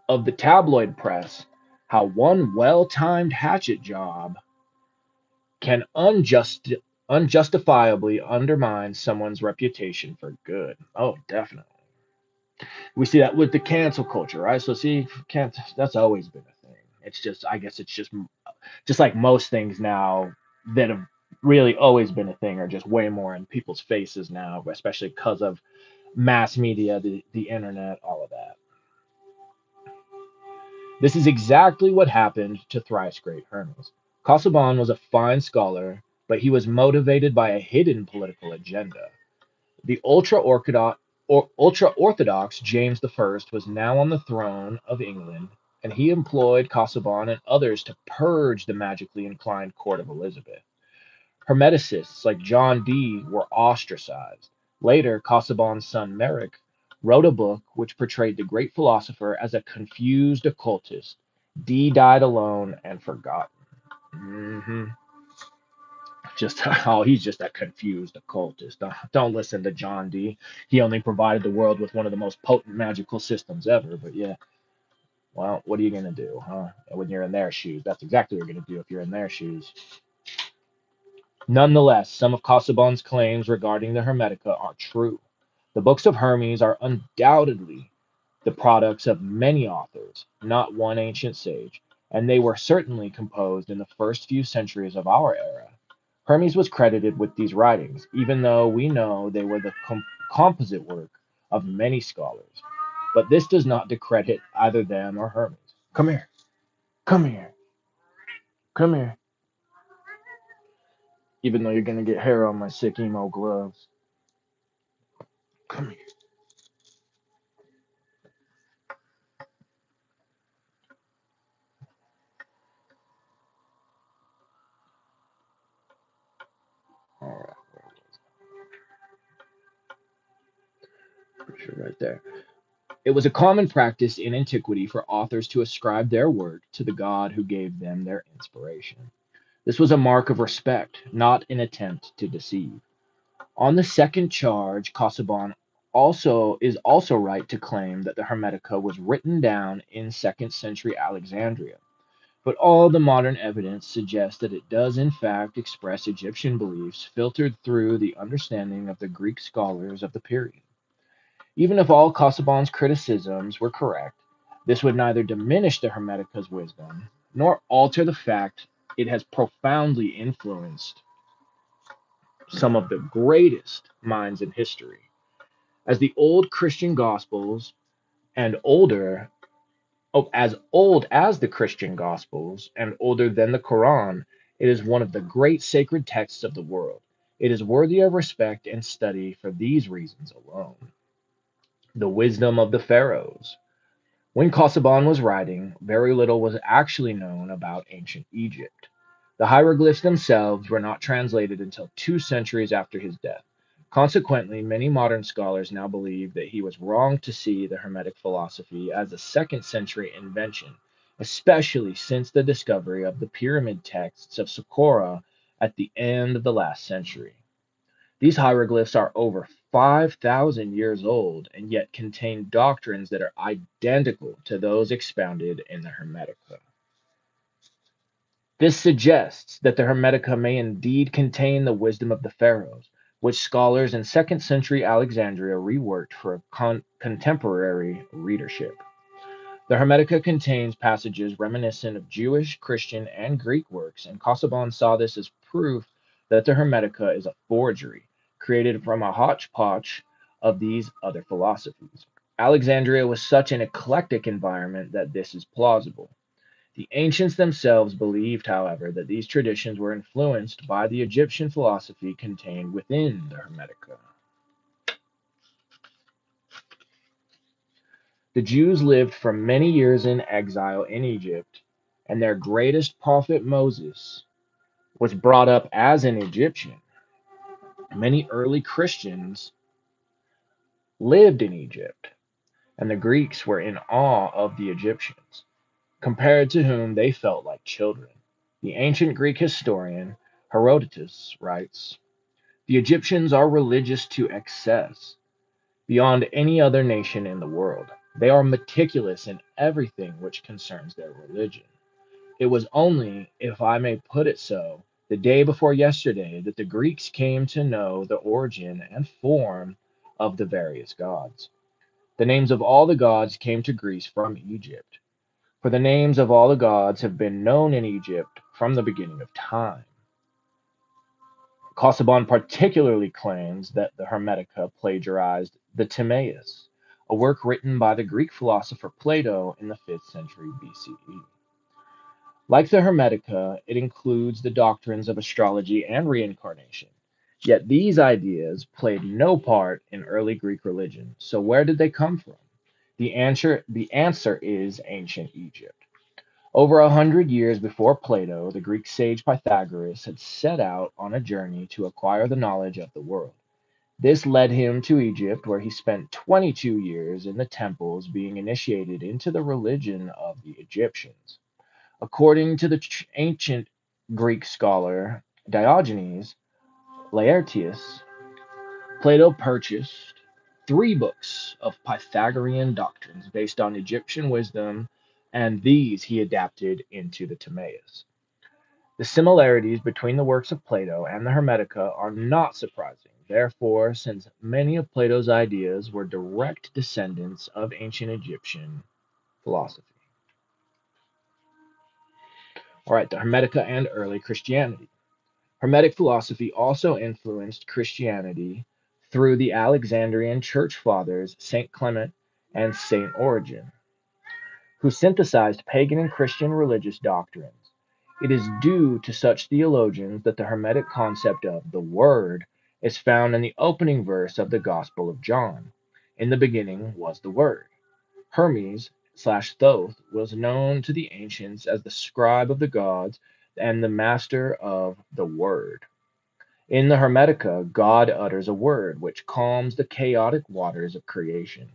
of the tabloid press how one well timed hatchet job can unjustifiably undermine someone's reputation for good. Oh, definitely. We see that with the cancel culture, right? So see, can't that's always been a thing. It's just, I guess, it's just like most things now that have really always been a thing are just way more in people's faces now, especially because of mass media, the internet, all of that. This is exactly what happened to thrice great Hermes. Casaubon was a fine scholar, but he was motivated by a hidden political agenda. The ultra orthodox James I was now on the throne of England, and he employed Casaubon and others to purge the magically inclined court of Elizabeth. Hermeticists like John Dee were ostracized. Later, Casaubon's son Merrick wrote a book which portrayed the great philosopher as a confused occultist. Dee died alone and forgotten. hmm Just oh, he's just a confused occultist. Don't listen to John Dee. He only provided the world with one of the most potent magical systems ever. But yeah, well, what are you gonna do, huh? When you're in their shoes, that's exactly what you're gonna do if you're in their shoes. Nonetheless, some of Casaubon's claims regarding the Hermetica are true. The books of Hermes are undoubtedly the products of many authors, not one ancient sage, and they were certainly composed in the first few centuries of our era. Hermes was credited with these writings, even though we know they were the composite work of many scholars. But this does not discredit either them or Hermes. Come here, come here, come here. Even though you're gonna get hair on my sick emo gloves. Come here. All right, pretty sure right there. It was a common practice in antiquity for authors to ascribe their work to the god who gave them their inspiration. This was a mark of respect, not an attempt to deceive. On the second charge, Casaubon also right to claim that the Hermetica was written down in second century Alexandria, but all the modern evidence suggests that it does in fact express Egyptian beliefs filtered through the understanding of the Greek scholars of the period. Even if all Casaubon's criticisms were correct, this would neither diminish the Hermetica's wisdom nor alter the fact it has profoundly influenced some of the greatest minds in history. As the old Christian Gospels and older, as old as the Christian Gospels and older than the Quran, it is one of the great sacred texts of the world. It is worthy of respect and study for these reasons alone. The wisdom of the Pharaohs. When Casaubon was writing, very little was actually known about ancient Egypt. The hieroglyphs themselves were not translated until 2 centuries after his death. Consequently, many modern scholars now believe that he was wrong to see the Hermetic philosophy as a second century invention, especially since the discovery of the pyramid texts of Saqqara at the end of the last century. These hieroglyphs are over 5,000 years old and yet contain doctrines that are identical to those expounded in the Hermetica. This suggests that the Hermetica may indeed contain the wisdom of the Pharaohs, which scholars in second century Alexandria reworked for contemporary readership. The Hermetica contains passages reminiscent of Jewish, Christian, and Greek works, and Casaubon saw this as proof that the Hermetica is a forgery, created from a hodgepodge of these other philosophies. Alexandria was such an eclectic environment that this is plausible. The ancients themselves believed, however, that these traditions were influenced by the Egyptian philosophy contained within the Hermetica. The Jews lived for many years in exile in Egypt, and their greatest prophet Moses was brought up as an Egyptian. Many early Christians lived in Egypt, and the Greeks were in awe of the Egyptians, compared to whom they felt like children. The ancient Greek historian Herodotus writes, "The Egyptians are religious to excess, beyond any other nation in the world. They are meticulous in everything which concerns their religion. It was only, if I may put it so, the day before yesterday that the Greeks came to know the origin and form of the various gods. The names of all the gods came to Greece from Egypt, for the names of all the gods have been known in Egypt from the beginning of time." Casaubon particularly claims that the Hermetica plagiarized the Timaeus, a work written by the Greek philosopher Plato in the 5th century BCE. Like the Hermetica, it includes the doctrines of astrology and reincarnation. Yet these ideas played no part in early Greek religion. So where did they come from? The answer is ancient Egypt. Over 100 years before Plato, the Greek sage Pythagoras had set out on a journey to acquire the knowledge of the world. This led him to Egypt, where he spent 22 years in the temples being initiated into the religion of the Egyptians. According to the ancient Greek scholar Diogenes Laertius, Plato purchased 3 books of Pythagorean doctrines based on Egyptian wisdom, and these he adapted into the Timaeus. The similarities between the works of Plato and the Hermetica are not surprising, therefore, since many of Plato's ideas were direct descendants of ancient Egyptian philosophy. All right, the Hermetica and early Christianity. Hermetic philosophy also influenced Christianity through the Alexandrian church fathers Saint Clement and Saint Origen, who synthesized pagan and Christian religious doctrines. It is due to such theologians that the Hermetic concept of the Word is found in the opening verse of the Gospel of John. In the beginning was the Word. Hermes/Thoth was known to the ancients as the scribe of the gods and the master of the Word. In the Hermetica, God utters a word which calms the chaotic waters of creation.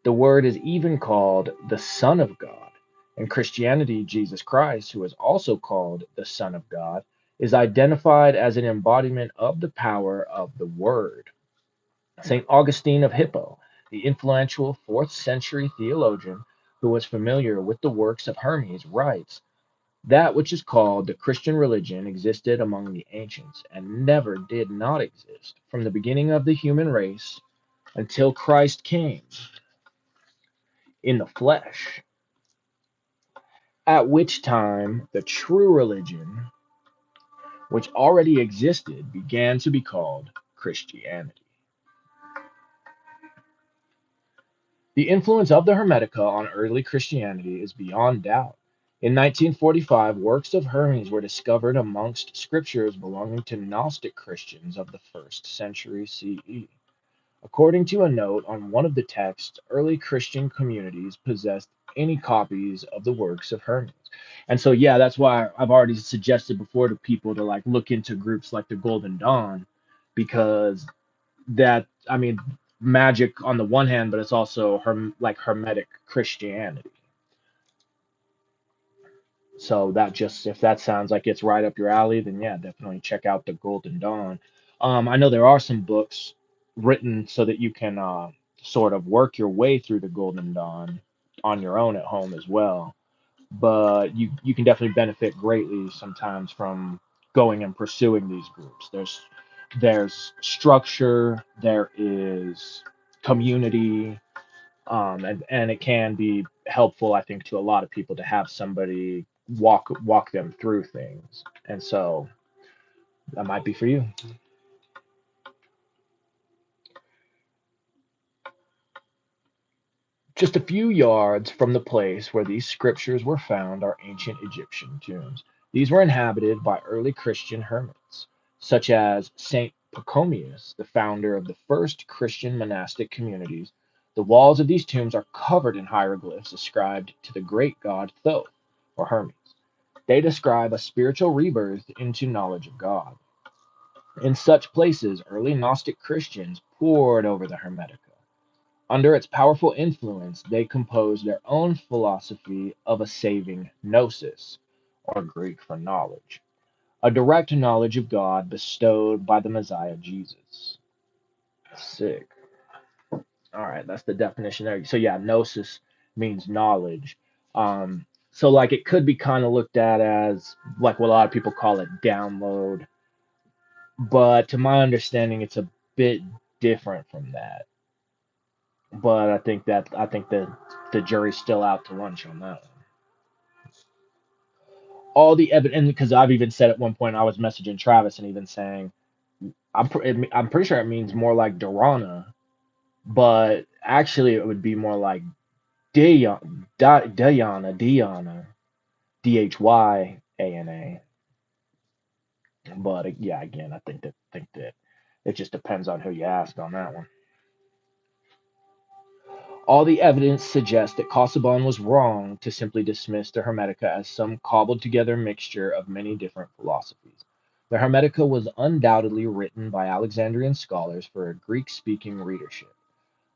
The Word is even called the Son of God. In Christianity, Jesus Christ, who is also called the Son of God, is identified as an embodiment of the power of the Word. St. Augustine of Hippo, the influential 4th century theologian who was familiar with the works of Hermes, writes, "That which is called the Christian religion existed among the ancients, and never did not exist from the beginning of the human race until Christ came in the flesh, at which time the true religion, which already existed, began to be called Christianity." The influence of the Hermetica on early Christianity is beyond doubt. In 1945, works of Hermes were discovered amongst scriptures belonging to Gnostic Christians of the 1st century CE. According to a note on one of the texts, early Christian communities possessed any copies of the works of Hermes. And so, yeah, that's why I've already suggested before to people to like look into groups like the Golden Dawn, because that, I mean, magic on the one hand, but it's also like Hermetic Christianity. So that just, if that sounds like it's right up your alley, then yeah, definitely check out the Golden Dawn. I know there are some books written so that you can sort of work your way through the Golden Dawn on your own at home as well. But you can definitely benefit greatly sometimes from going and pursuing these groups. There's structure, there is community, and it can be helpful, I think, to a lot of people to have somebody walk them through things. And so that might be for you. Just a few yards from the place where these scriptures were found are ancient Egyptian tombs. These were inhabited by early Christian hermits, such as Saint Pachomius, the founder of the first Christian monastic communities. The walls of these tombs are covered in hieroglyphs ascribed to the great god Thoth, or Hermes. They describe a spiritual rebirth into knowledge of God. In such places, early Gnostic Christians pored over the Hermetica. Under its powerful influence, they composed their own philosophy of a saving gnosis, or Greek for knowledge, a direct knowledge of God bestowed by the Messiah Jesus. Sick. All right, that's the definition there. So yeah, gnosis means knowledge. So like it could be kind of looked at as like what a lot of people call it download, but to my understanding, it's a bit different from that. But I think the jury's still out to lunch on that one. All the evidence, because I've even said at one point I was messaging Travis and even saying I'm pretty sure it means more like Dharana, but actually it would be more like Dhyana, Dhyana. But yeah, again, I think that it just depends on who you ask on that one. All the evidence suggests that Casaubon was wrong to simply dismiss the Hermetica as some cobbled together mixture of many different philosophies. The Hermetica was undoubtedly written by Alexandrian scholars for a Greek speaking readership,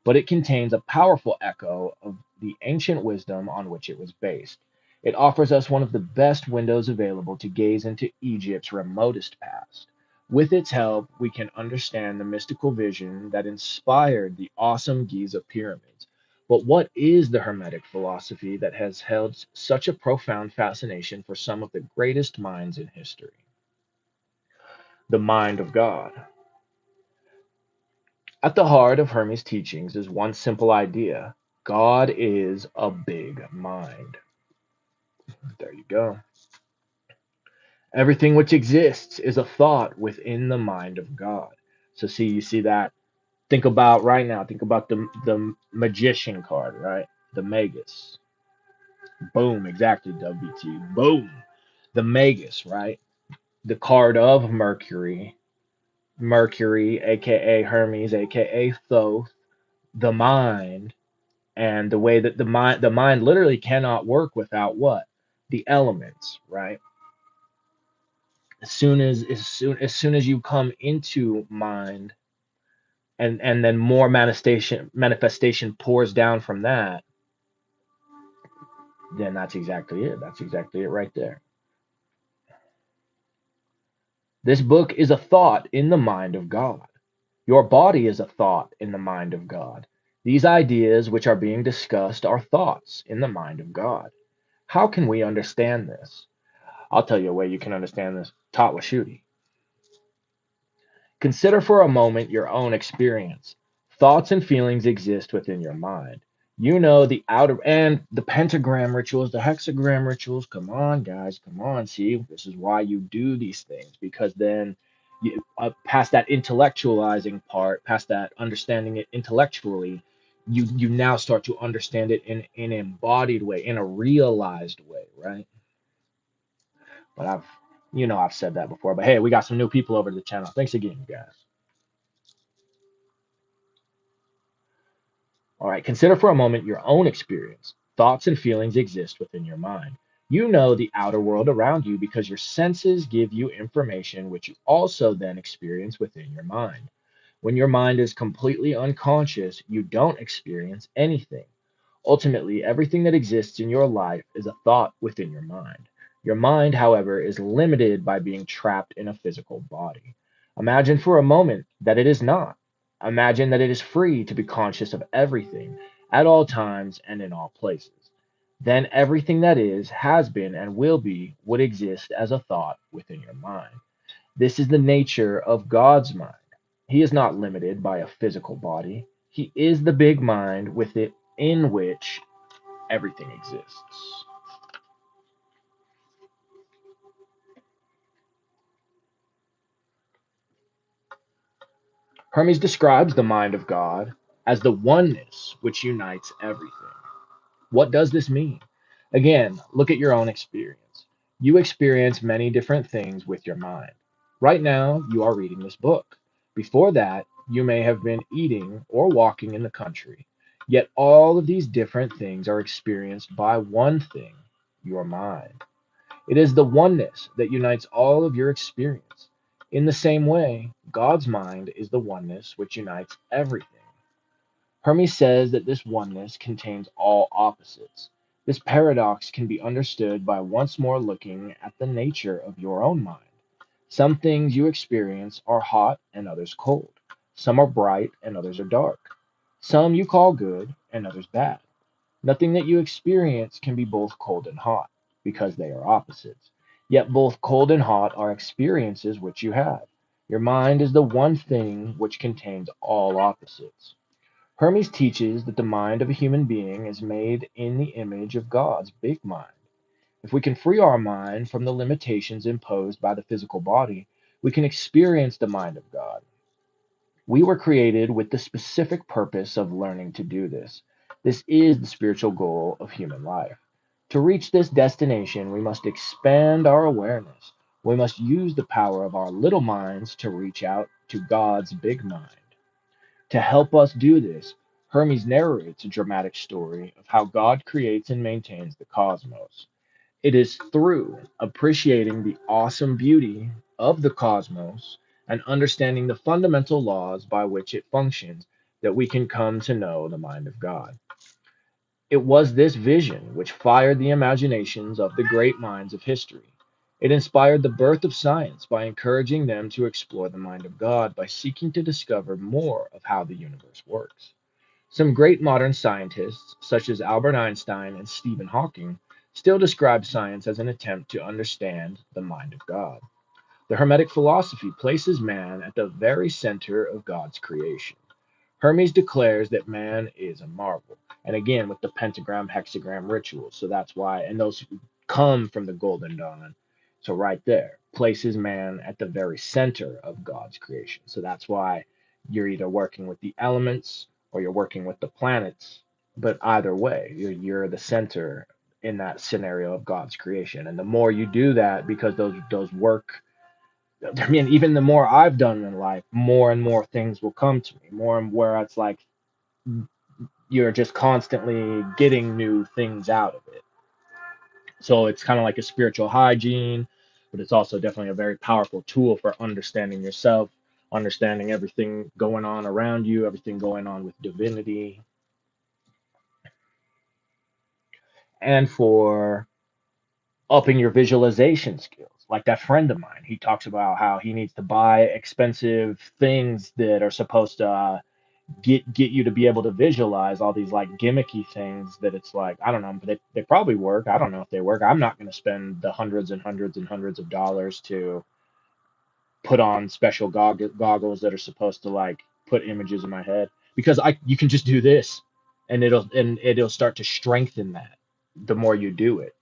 but it contains a powerful echo of the ancient wisdom on which it was based. It offers us one of the best windows available to gaze into Egypt's remotest past. With its help, we can understand the mystical vision that inspired the awesome Giza pyramids. But what is the Hermetic philosophy that has held such a profound fascination for some of the greatest minds in history? The mind of God. At the heart of Hermes' teachings is one simple idea: God is a big mind. There you go. Everything which exists is a thought within the mind of God. So, see, you see that? Think about right now, think about the magician card, right? The Magus. Boom, exactly, WT. Boom. The Magus, right? The card of Mercury. Mercury, aka Hermes, aka Thoth, the mind. And the way that the mind literally cannot work without what? The elements, right? As soon as you come into mind, and then more manifestation pours down from that, then that's exactly it right there. This book is a thought in the mind of God. Your body is a thought in the mind of God. These ideas which are being discussed are thoughts in the mind of God. How can we understand this? I'll tell you a way you can understand this. Tatwashuti. Consider for a moment your own experience. Thoughts and feelings exist within your mind. You know the outer and the pentagram rituals, the hexagram rituals. Come on, guys, come on. See, this is why you do these things, because then past that intellectualizing part, past that understanding it intellectually, you now start to understand it in an embodied way, in a realized way, right? But I've said that before. But hey, we got some new people over to the channel. Thanks again, you guys. All right, consider for a moment your own experience. Thoughts and feelings exist within your mind. You know the outer world around you because your senses give you information which you also then experience within your mind. When your mind is completely unconscious, you don't experience anything. Ultimately, everything that exists in your life is a thought within your mind. Your mind, however, is limited by being trapped in a physical body. Imagine for a moment that it is not. Imagine that it is free to be conscious of everything at all times and in all places. Then everything that is, has been, and will be would exist as a thought within your mind. This is the nature of God's mind. He is not limited by a physical body. He is the big mind with it in which everything exists. Hermes describes the mind of God as the oneness which unites everything. What does this mean? Again, look at your own experience. You experience many different things with your mind. Right now, you are reading this book. Before that, you may have been eating or walking in the country. Yet all of these different things are experienced by one thing, your mind. It is the oneness that unites all of your experience. In the same way, God's mind is the oneness which unites everything. Hermes says that this oneness contains all opposites. This paradox can be understood by once more looking at the nature of your own mind. Some things you experience are hot and others cold. Some are bright and others are dark. Some you call good and others bad. Nothing that you experience can be both cold and hot, because they are opposites. Yet both cold and hot are experiences which you have. Your mind is the one thing which contains all opposites. Hermes teaches that the mind of a human being is made in the image of God's big mind. If we can free our mind from the limitations imposed by the physical body, we can experience the mind of God. We were created with the specific purpose of learning to do this. This is the spiritual goal of human life. To reach this destination, we must expand our awareness. We must use the power of our little minds to reach out to God's big mind. To help us do this, Hermes narrates a dramatic story of how God creates and maintains the cosmos. It is through appreciating the awesome beauty of the cosmos and understanding the fundamental laws by which it functions that we can come to know the mind of God. It was this vision which fired the imaginations of the great minds of history. It inspired the birth of science by encouraging them to explore the mind of God by seeking to discover more of how the universe works. Some great modern scientists, such as Albert Einstein and Stephen Hawking, still describe science as an attempt to understand the mind of God. The Hermetic philosophy places man at the very center of God's creation. Hermes declares that man is a marvel. And again, with the pentagram, hexagram rituals. So that's why, and those come from the Golden Dawn. So right there, places man at the very center of God's creation. So that's why you're either working with the elements or you're working with the planets. But either way, you're the center in that scenario of God's creation. And the more you do that, because those work, I mean, even the more I've done in life, more and more things will come to me. More and where it's like you're just constantly getting new things out of it. So it's kind of like a spiritual hygiene, but it's also definitely a very powerful tool for understanding yourself, understanding everything going on around you, everything going on with divinity, and for upping your visualization skills. Like that friend of mine, he talks about how he needs to buy expensive things that are supposed to get you to be able to visualize all these like gimmicky things that it's like I don't know, but they probably work. I don't know if they work. I'm not going to spend the hundreds and hundreds and hundreds of dollars to put on special goggles that are supposed to like put images in my head, because I you can just do this and it'll start to strengthen that the more you do it.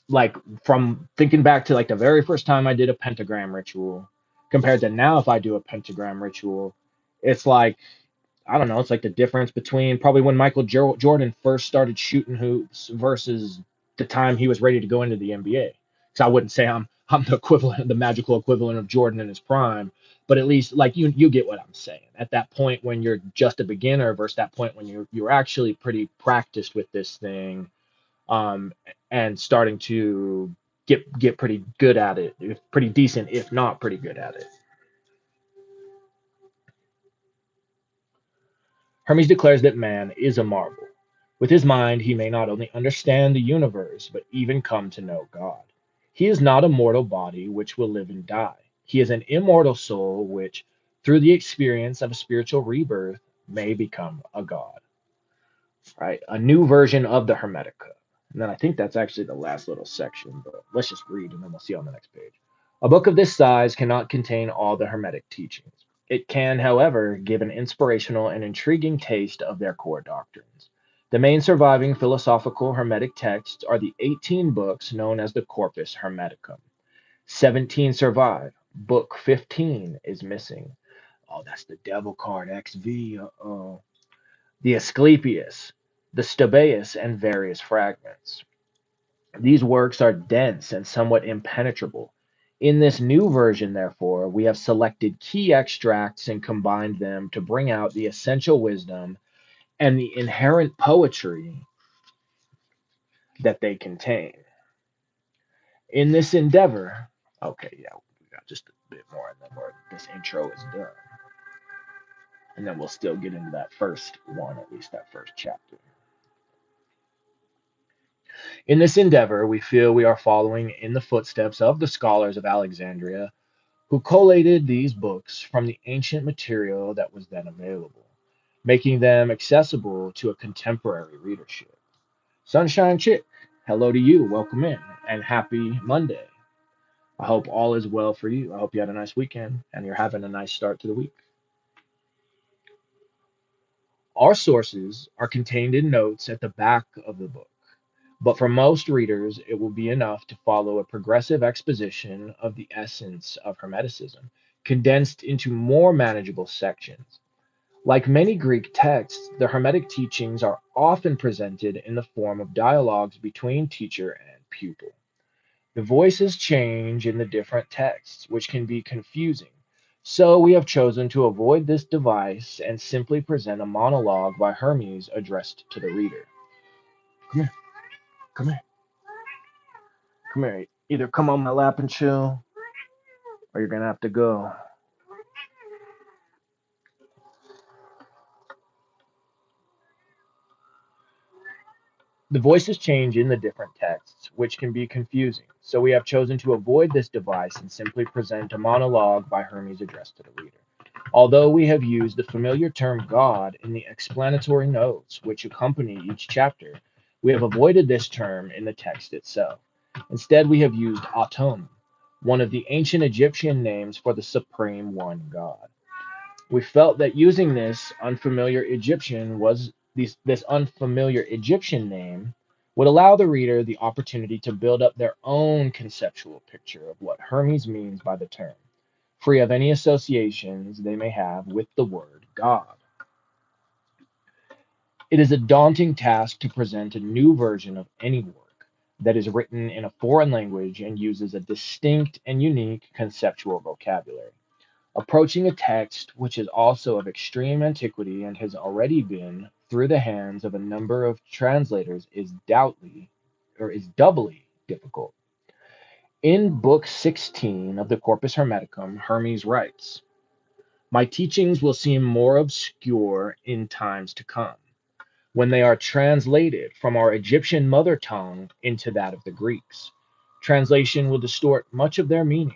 Like from thinking back to like the very first time I did a pentagram ritual compared to now, if I do a pentagram ritual, it's like I don't know. It's like the difference between probably when Jordan first started shooting hoops versus the time he was ready to go into the NBA. So I wouldn't say I'm the equivalent, the magical equivalent of Jordan in his prime, but at least like you get what I'm saying. At that point when you're just a beginner versus that point when you're actually pretty practiced with this thing, um, and starting to get pretty good at it, pretty decent, if not pretty good at it. Hermes declares that man is a marvel. With his mind, he may not only understand the universe, but even come to know God. He is not a mortal body which will live and die. He is an immortal soul which, through the experience of a spiritual rebirth, may become a god. Right? A new version of the Hermetica. And then I think that's actually the last little section, but let's just read and then we'll see on the next page. A book of this size cannot contain all the Hermetic teachings. It can, however, give an inspirational and intriguing taste of their core doctrines. The main surviving philosophical Hermetic texts are the 18 books known as the Corpus Hermeticum. 17 survive. Book 15 is missing. Oh, that's the devil card, XV. Uh-oh. The Asclepius. the Stabaeus, and various fragments. These works are dense and somewhat impenetrable. In this new version, therefore, we have selected key extracts and combined them to bring out the essential wisdom and the inherent poetry that they contain. In this endeavor, okay, yeah, we got just a bit more, and then this intro is done. And then we'll still get into that first one, at least that first chapter. In this endeavor, we feel we are following in the footsteps of the scholars of Alexandria who collated these books from the ancient material that was then available, making them accessible to a contemporary readership. Sunshine Chick, hello to you, welcome in, and happy Monday. I hope all is well for you. I hope you had a nice weekend and you're having a nice start to the week. Our sources are contained in notes at the back of the book, but for most readers, it will be enough to follow a progressive exposition of the essence of Hermeticism, condensed into more manageable sections. Like many Greek texts, the Hermetic teachings are often presented in the form of dialogues between teacher and pupil. The voices change in the different texts, which can be confusing. So we have chosen to avoid this device and simply present a monologue by Hermes addressed to the reader. Come here, come here, come here. Either come on my lap and chill, or you're gonna have to go. The voices change in the different texts, which can be confusing, so we have chosen to avoid this device and simply present a monologue by Hermes addressed to the reader. Although we have used the familiar term God in the explanatory notes which accompany each chapter, we have avoided this term in the text itself. Instead, we have used Atum, one of the ancient Egyptian names for the supreme one God. We felt that using this unfamiliar Egyptian name would allow the reader the opportunity to build up their own conceptual picture of what Hermes means by the term, free of any associations they may have with the word God. It is a daunting task to present a new version of any work that is written in a foreign language and uses a distinct and unique conceptual vocabulary. Approaching a text which is also of extreme antiquity and has already been through the hands of a number of translators is doubly difficult. In Book 16 of the Corpus Hermeticum, Hermes writes, "My teachings will seem more obscure in times to come, when they are translated from our Egyptian mother tongue into that of the Greeks. Translation will distort much of their meaning.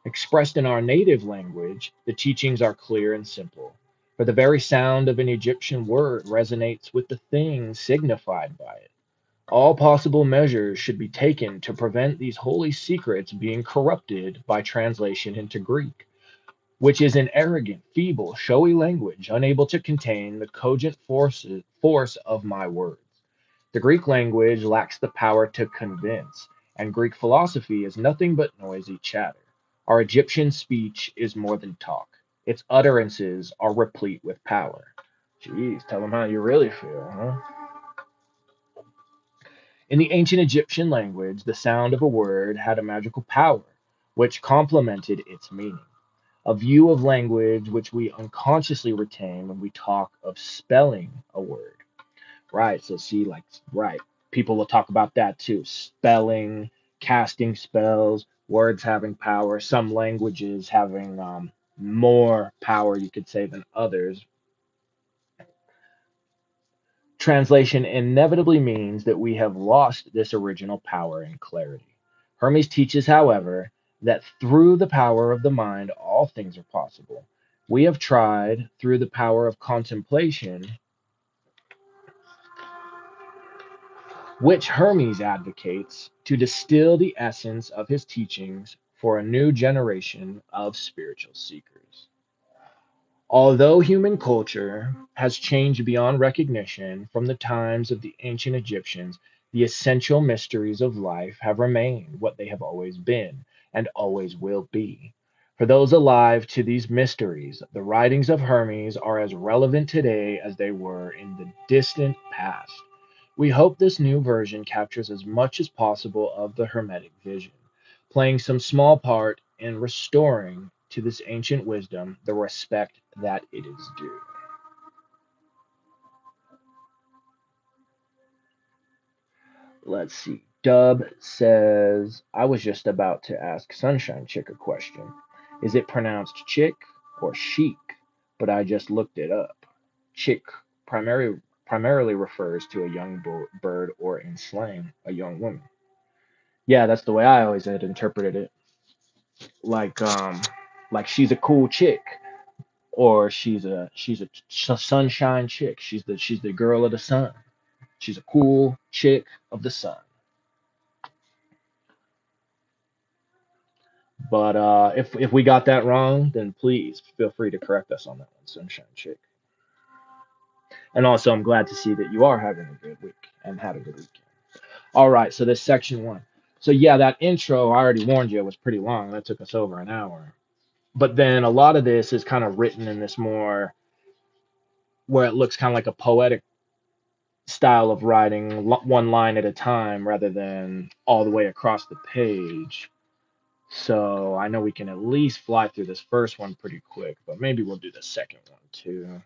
Expressed in our native language, the teachings are clear and simple, for the very sound of an Egyptian word resonates with the thing signified by it. All possible measures should be taken to prevent these holy secrets being corrupted by translation into Greek, which is an arrogant, feeble, showy language, unable to contain the cogent force of my words. The Greek language lacks the power to convince, and Greek philosophy is nothing but noisy chatter. Our Egyptian speech is more than talk. Its utterances are replete with power." Jeez, tell them how you really feel, huh? In the ancient Egyptian language, the sound of a word had a magical power, which complemented its meaning. A view of language which we unconsciously retain when we talk of spelling a word. Right. So see, like, right. People will talk about that too. Spelling, casting spells, words having power, some languages having more power, you could say, than others. Translation inevitably means that we have lost this original power and clarity. Hermes teaches, however, that through the power of the mind, all things are possible. We have tried, through the power of contemplation, which Hermes advocates, to distill the essence of his teachings for a new generation of spiritual seekers. Although human culture has changed beyond recognition from the times of the ancient Egyptians, the essential mysteries of life have remained what they have always been and always will be. For those alive to these mysteries, the writings of Hermes are as relevant today as they were in the distant past. We hope this new version captures as much as possible of the Hermetic vision, playing some small part in restoring to this ancient wisdom the respect that it is due. Let's see. Dub says, I was just about to ask Sunshine Chick a question. Is it pronounced chick or chic? But I just looked it up. Chick primarily refers to a young bird or in slang, a young woman. Yeah, that's the way I always had interpreted it. Like like she's a cool chick or she's a sunshine chick. She's the girl of the sun. She's a cool chick of the sun. But if we got that wrong, then please feel free to correct us on that one, Sunshine Chick. And also, I'm glad to see that you are having a good week and had a good weekend. All right, so this section one. So yeah, that intro I already warned you was pretty long. That took us over an hour. But then a lot of this is kind of written in this more where it looks kind of like a poetic style of writing, one line at a time rather than all the way across the page. So I know we can at least fly through this first one pretty quick, but maybe we'll do the second one too.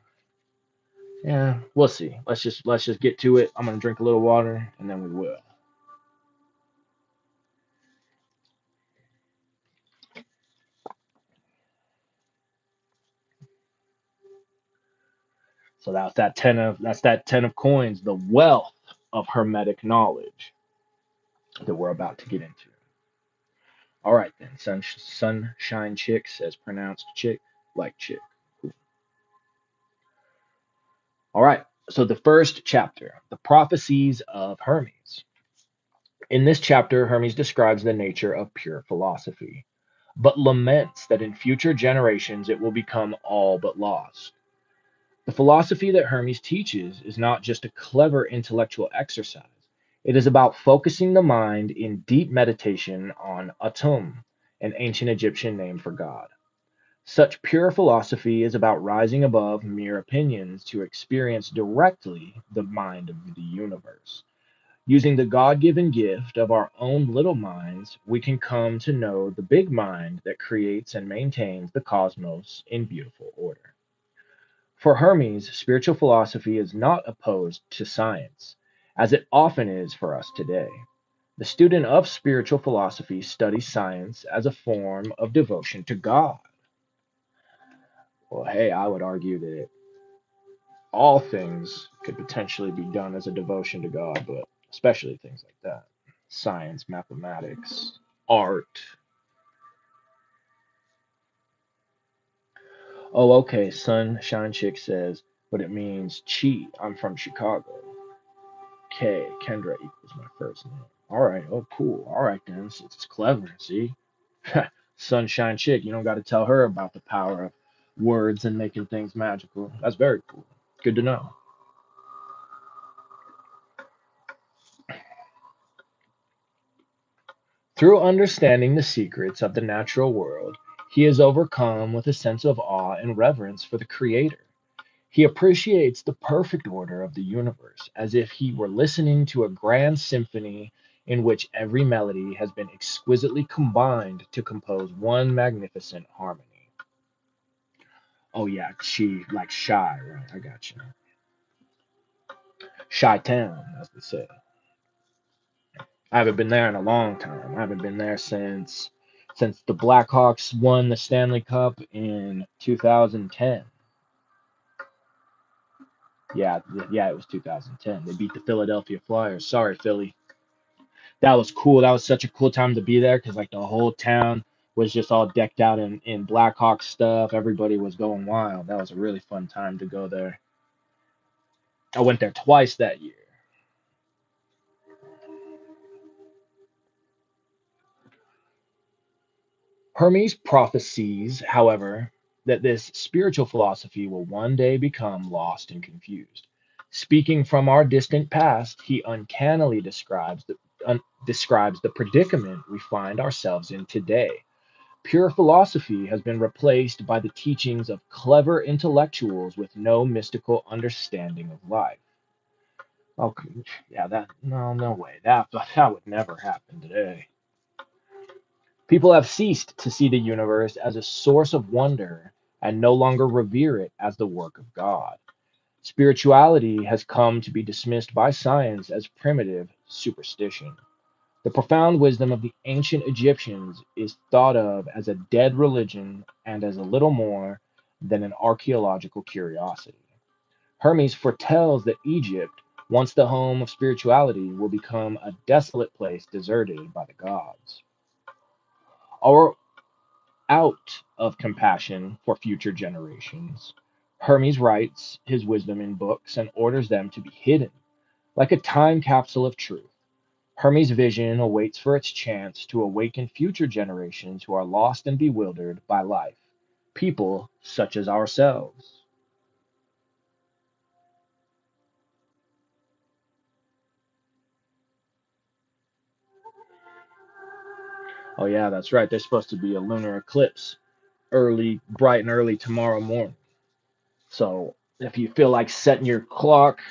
Yeah, we'll see. Let's just get to it. I'm gonna drink a little water and then we will. So that's that ten of coins, the wealth of hermetic knowledge that we're about to get into. All right then, sunshine chick says pronounced chick like chick. Cool. All right. So the first chapter, the prophecies of Hermes. In this chapter, Hermes describes the nature of pure philosophy, but laments that in future generations it will become all but lost. The philosophy that Hermes teaches is not just a clever intellectual exercise, it is about focusing the mind in deep meditation on Atum, an ancient Egyptian name for God. Such pure philosophy is about rising above mere opinions to experience directly the mind of the universe. Using the God given gift of our own little minds, we can come to know the big mind that creates and maintains the cosmos in beautiful order. For Hermes, spiritual philosophy is not opposed to science, as it often is for us today. The student of spiritual philosophy studies science as a form of devotion to God. Well, hey, I would argue that all things could potentially be done as a devotion to God, but especially things like that. Science, mathematics, art. Oh, okay, Sunshine Chick says, but it means cheat. I'm from Chicago. K, Kendra equals my first name. All right, oh, cool. All right, then. It's clever, see? Sunshine Chick, you don't got to tell her about the power of words and making things magical. That's very cool. Good to know. Through understanding the secrets of the natural world, he is overcome with a sense of awe and reverence for the Creator. He appreciates the perfect order of the universe as if he were listening to a grand symphony in which every melody has been exquisitely combined to compose one magnificent harmony. Oh, yeah, she like shy, right? I got you. Shy Town, as they say. I haven't been there in a long time. I haven't been there since the Blackhawks won the Stanley Cup in 2010. Yeah, yeah, it was 2010. They beat the Philadelphia Flyers. Sorry, Philly. That was cool. That was such a cool time to be there because like the whole town was just all decked out in Blackhawks stuff. Everybody was going wild. That was a really fun time to go there. I went there twice that year. Hermes prophesies, however, that this spiritual philosophy will one day become lost and confused. Speaking from our distant past, he uncannily describes the predicament we find ourselves in today. Pure philosophy has been replaced by the teachings of clever intellectuals with no mystical understanding of life. Oh, yeah, that no way. That would never happen today. People have ceased to see the universe as a source of wonder and no longer revere it as the work of God. Spirituality has come to be dismissed by science as primitive superstition. The profound wisdom of the ancient Egyptians is thought of as a dead religion and as a little more than an archaeological curiosity. Hermes foretells that Egypt, once the home of spirituality, will become a desolate place deserted by the gods. Or out of compassion for future generations, Hermes writes his wisdom in books and orders them to be hidden, like a time capsule of truth. Hermes' vision awaits for its chance to awaken future generations who are lost and bewildered by life, people such as ourselves. Oh, yeah, that's right. There's supposed to be a lunar eclipse early, bright and early tomorrow morning. So if you feel like setting your clock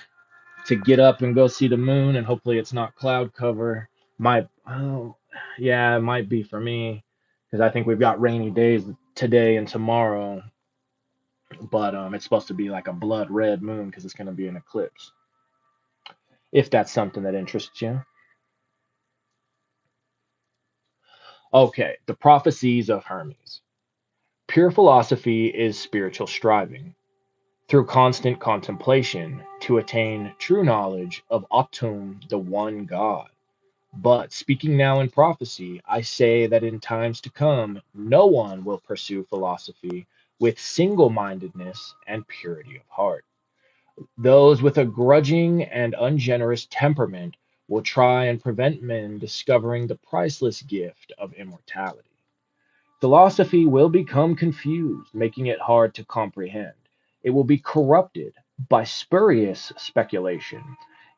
to get up and go see the moon, and hopefully it's not cloud cover, might, oh, yeah, it might be for me because I think we've got rainy days today and tomorrow, but it's supposed to be like a blood red moon because it's going to be an eclipse. If that's something that interests you. Okay, the prophecies of Hermes. Pure philosophy is spiritual striving through constant contemplation to attain true knowledge of Atum, the one God. But speaking now in prophecy, I say that in times to come, no one will pursue philosophy with single mindedness and purity of heart. Those with a grudging and ungenerous temperament will try and prevent men discovering the priceless gift of immortality. Philosophy will become confused, making it hard to comprehend. It will be corrupted by spurious speculation.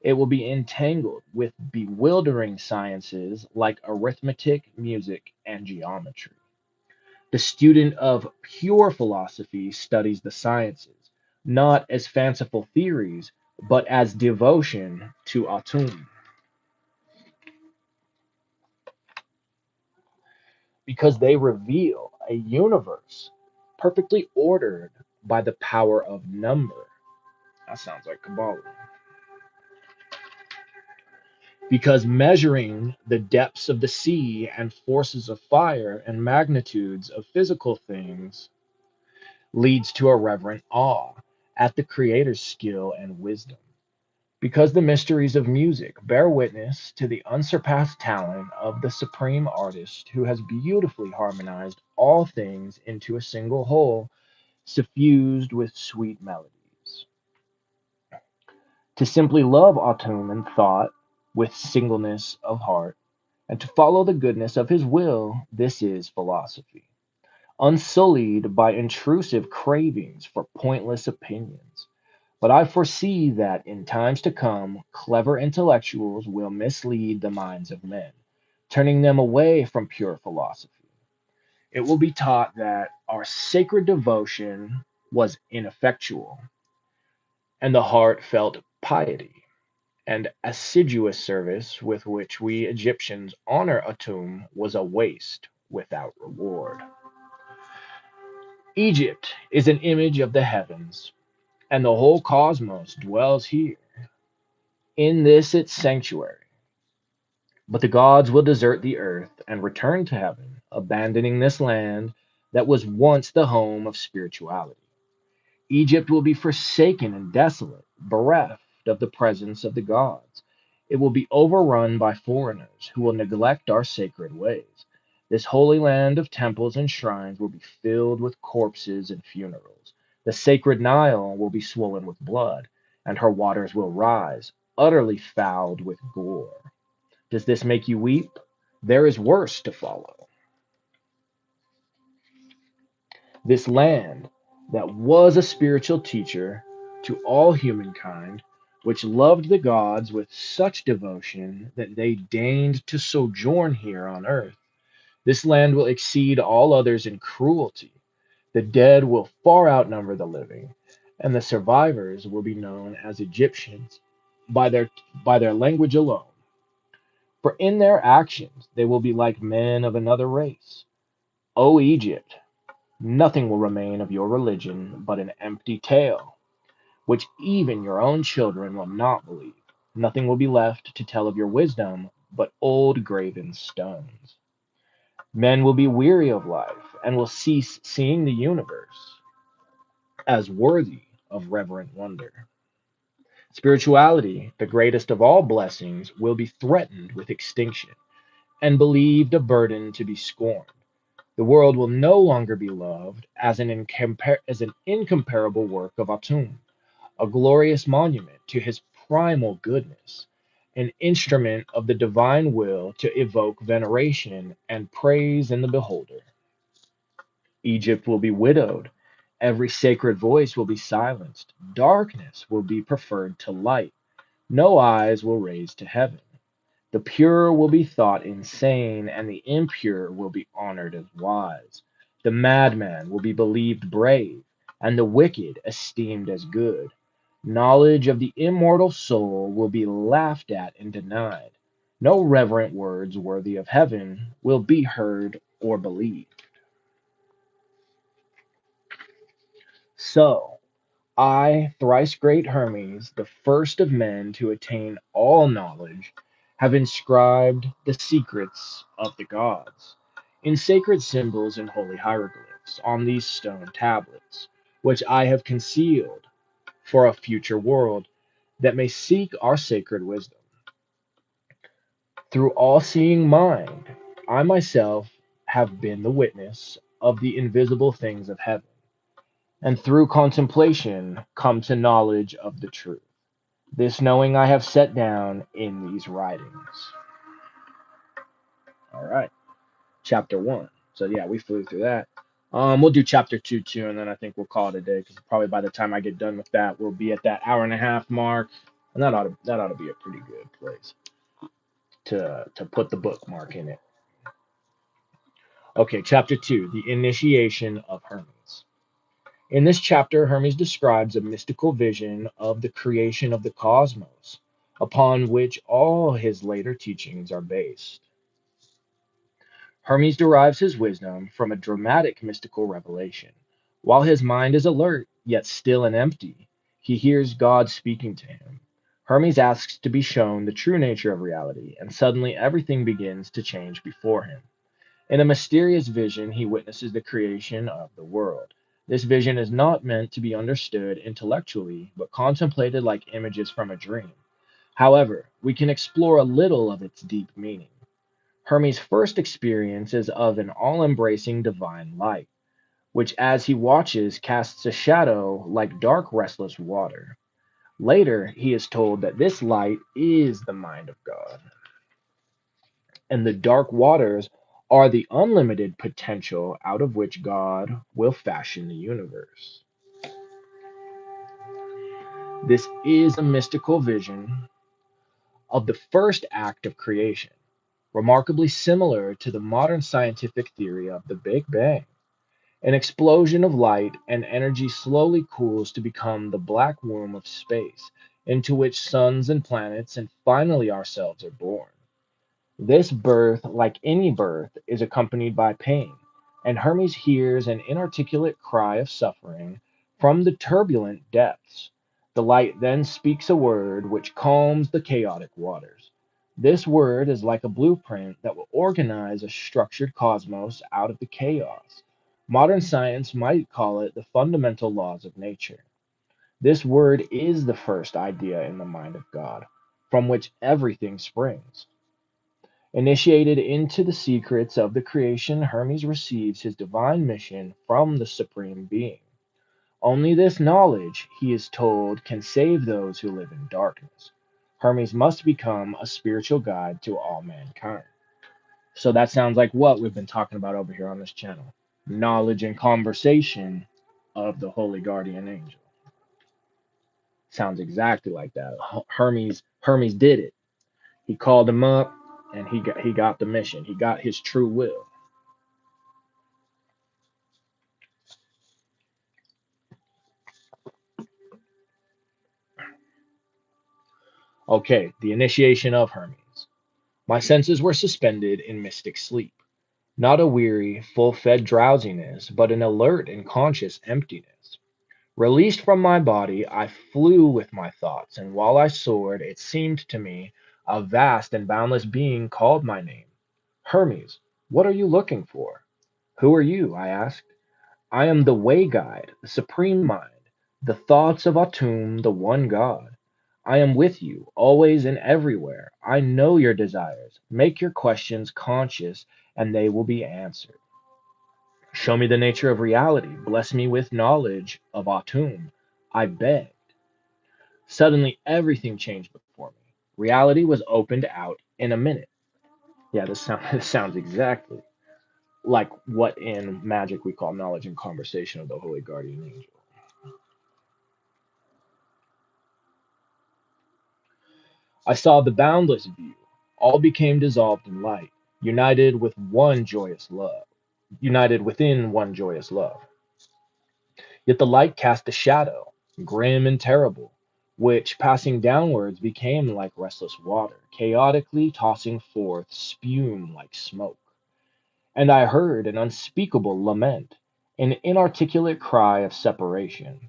It will be entangled with bewildering sciences like arithmetic, music, and geometry. The student of pure philosophy studies the sciences, not as fanciful theories, but as devotion to Atum, because they reveal a universe perfectly ordered by the power of number. That sounds like Kabbalah. Because measuring the depths of the sea and forces of fire and magnitudes of physical things leads to a reverent awe at the Creator's skill and wisdom. Because the mysteries of music bear witness to the unsurpassed talent of the supreme artist who has beautifully harmonized all things into a single whole, suffused with sweet melodies. To simply love Atum in thought with singleness of heart, and to follow the goodness of his will, this is philosophy, unsullied by intrusive cravings for pointless opinions. But I foresee that in times to come, clever intellectuals will mislead the minds of men, turning them away from pure philosophy. It will be taught that our sacred devotion was ineffectual, and the heartfelt piety and assiduous service with which we Egyptians honor Atum was a waste without reward. Egypt is an image of the heavens, and the whole cosmos dwells here, in this its sanctuary. But the gods will desert the earth and return to heaven, abandoning this land that was once the home of spirituality. Egypt will be forsaken and desolate, bereft of the presence of the gods. It will be overrun by foreigners who will neglect our sacred ways. This holy land of temples and shrines will be filled with corpses and funerals. The sacred Nile will be swollen with blood, and her waters will rise, utterly fouled with gore. Does this make you weep? There is worse to follow. This land that was a spiritual teacher to all humankind, which loved the gods with such devotion that they deigned to sojourn here on earth. This land will exceed all others in cruelty. The dead will far outnumber the living, and the survivors will be known as Egyptians. by their language alone. For in their actions they will be like men of another race. O Egypt, nothing will remain of your religion but an empty tale, which even your own children will not believe. Nothing will be left to tell of your wisdom but old graven stones. Men will be weary of life and will cease seeing the universe as worthy of reverent wonder. Spirituality, the greatest of all blessings, will be threatened with extinction and believed a burden to be scorned. The world will no longer be loved as as an incomparable work of Atum, a glorious monument to his primal goodness, an instrument of the divine will to evoke veneration and praise in the beholder. Egypt will be widowed. Every sacred voice will be silenced. Darkness will be preferred to light. No eyes will raise to heaven. The pure will be thought insane, and the impure will be honored as wise. The madman will be believed brave, and the wicked esteemed as good. Knowledge of the immortal soul will be laughed at and denied. No reverent words worthy of heaven will be heard or believed. So, I, thrice great Hermes, the first of men to attain all knowledge, have inscribed the secrets of the gods in sacred symbols and holy hieroglyphs on these stone tablets, which I have concealed for a future world that may seek our sacred wisdom. Through all seeing mind, I myself have been the witness of the invisible things of heaven, and through contemplation come to knowledge of the truth. This knowing I have set down in these writings. All right, chapter one. So yeah, we flew through that. We'll do chapter two too, and then I think we'll call it a day because probably by the time I get done with that, we'll be at that hour and a half mark, and that ought to be a pretty good place to put the bookmark in it. Okay, chapter two, the initiation of Hermes. In this chapter, Hermes describes a mystical vision of the creation of the cosmos, upon which all his later teachings are based. Hermes derives his wisdom from a dramatic mystical revelation. While his mind is alert, yet still and empty, he hears God speaking to him. Hermes asks to be shown the true nature of reality, and suddenly everything begins to change before him. In a mysterious vision, he witnesses the creation of the world. This vision is not meant to be understood intellectually, but contemplated like images from a dream. However, we can explore a little of its deep meaning. Hermes' first experience is of an all embracing divine light, which, as he watches, casts a shadow like dark, restless water. Later, he is told that this light is the mind of God, and the dark waters are the unlimited potential out of which God will fashion the universe. This is a mystical vision of the first act of creation, remarkably similar to the modern scientific theory of the Big Bang. An explosion of light and energy slowly cools to become the black womb of space, into which suns and planets and finally ourselves are born. This birth, like any birth, is accompanied by pain, and Hermes hears an inarticulate cry of suffering from the turbulent depths. The light then speaks a word which calms the chaotic waters. This word is like a blueprint that will organize a structured cosmos out of the chaos. Modern science might call it the fundamental laws of nature. This word is the first idea in the mind of God, from which everything springs. Initiated into the secrets of the creation, Hermes receives his divine mission from the Supreme Being. Only this knowledge, he is told, can save those who live in darkness. Hermes must become a spiritual guide to all mankind. So that sounds like what we've been talking about over here on this channel: knowledge and conversation of the holy guardian angel. Sounds exactly like that. Hermes did it. He called him up, and he got the mission. He got his true will. Okay, the initiation of Hermes. My senses were suspended in mystic sleep. Not a weary, full fed drowsiness, but an alert and conscious emptiness. Released from my body, I flew with my thoughts, and while I soared, it seemed to me a vast and boundless being called my name. Hermes, what are you looking for? Who are you? I asked. I am the way guide, the supreme mind, the thoughts of Atum, the one God. I am with you, always and everywhere. I know your desires. Make your questions conscious, and they will be answered. Show me the nature of reality. Bless me with knowledge of Atum. I begged. Suddenly, everything changed before me. Reality was opened out in a minute. Yeah, this sounds exactly like what in magic we call knowledge and conversation of the holy guardian angel. I saw the boundless view. All became dissolved in light, united with one joyous love, united within one joyous love. Yet the light cast a shadow, grim and terrible, which passing downwards became like restless water, chaotically tossing forth spume like smoke. And I heard an unspeakable lament, an inarticulate cry of separation.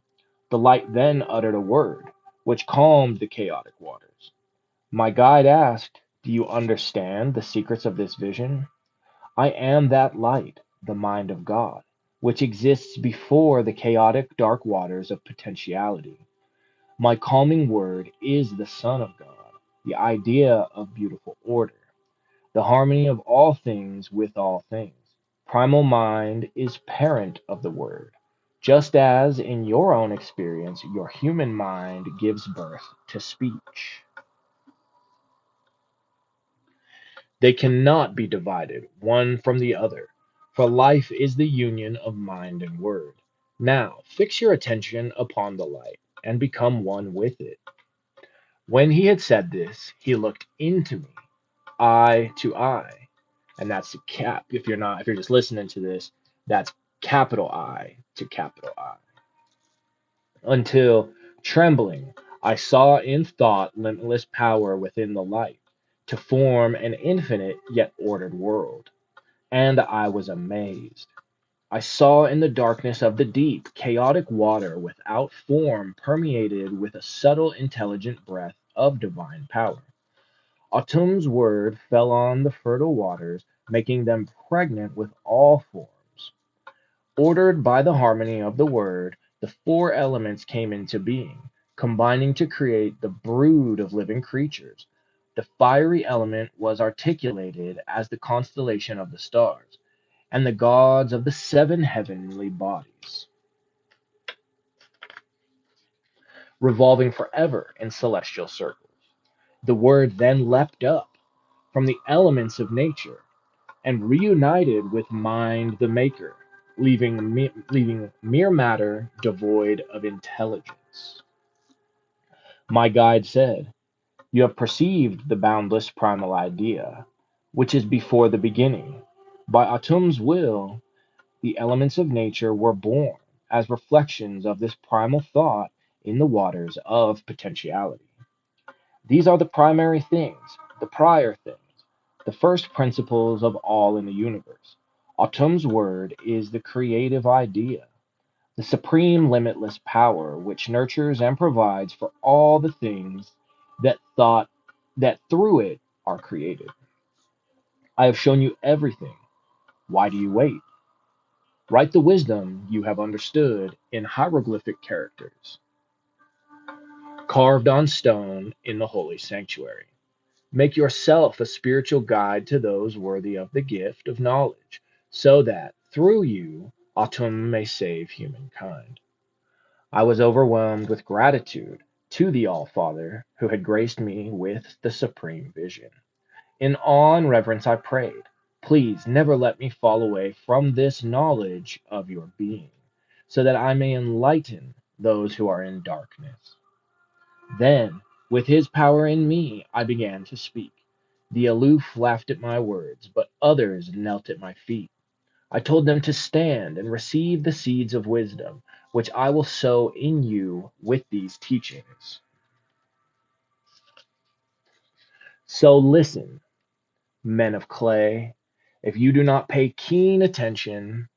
The light then uttered a word, which calmed the chaotic waters. My guide asked, do you understand the secrets of this vision? I am that light, the mind of God, which exists before the chaotic dark waters of potentiality. My calming word is the Son of God, the idea of beautiful order, the harmony of all things with all things. Primal mind is parent of the word, just as in your own experience, your human mind gives birth to speech. They cannot be divided one from the other, for life is the union of mind and word. Now, fix your attention upon the light and become one with it. When he had said this, he looked into me, eye to eye. And that's cap. If you're just listening to this, that's capital I to capital I. Until, trembling, I saw in thought limitless power within the light to form an infinite yet ordered world. And I was amazed. I saw in the darkness of the deep chaotic water without form permeated with a subtle intelligent breath of divine power. Autumn's word fell on the fertile waters, making them pregnant with all forms. Ordered by the harmony of the word, the four elements came into being, combining to create the brood of living creatures. The fiery element was articulated as the constellation of the stars, and the gods of the seven heavenly bodies, revolving forever in celestial circles. The word then leapt up from the elements of nature and reunited with mind the maker, leaving mere matter devoid of intelligence. My guide said, you have perceived the boundless primal idea, which is before the beginning. By Atum's will, the elements of nature were born as reflections of this primal thought in the waters of potentiality. These are the primary things, the prior things, the first principles of all in the universe. Autumn's word is the creative idea, the supreme limitless power which nurtures and provides for all the things thought that through it are created. I have shown you everything. Why do you wait? Write the wisdom you have understood in hieroglyphic characters, carved on stone in the holy sanctuary. Make yourself a spiritual guide to those worthy of the gift of knowledge, so that through you Autumn may save humankind. I was overwhelmed with gratitude to the All Father who had graced me with the supreme vision. In awe and reverence I prayed, please never let me fall away from this knowledge of your being, so that I may enlighten those who are in darkness. Then, with his power in me, I began to speak. The aloof laughed at my words, but others knelt at my feet. I told them to stand and receive the seeds of wisdom, which I will sow in you with these teachings. So listen, men of clay, if you do not pay keen attention,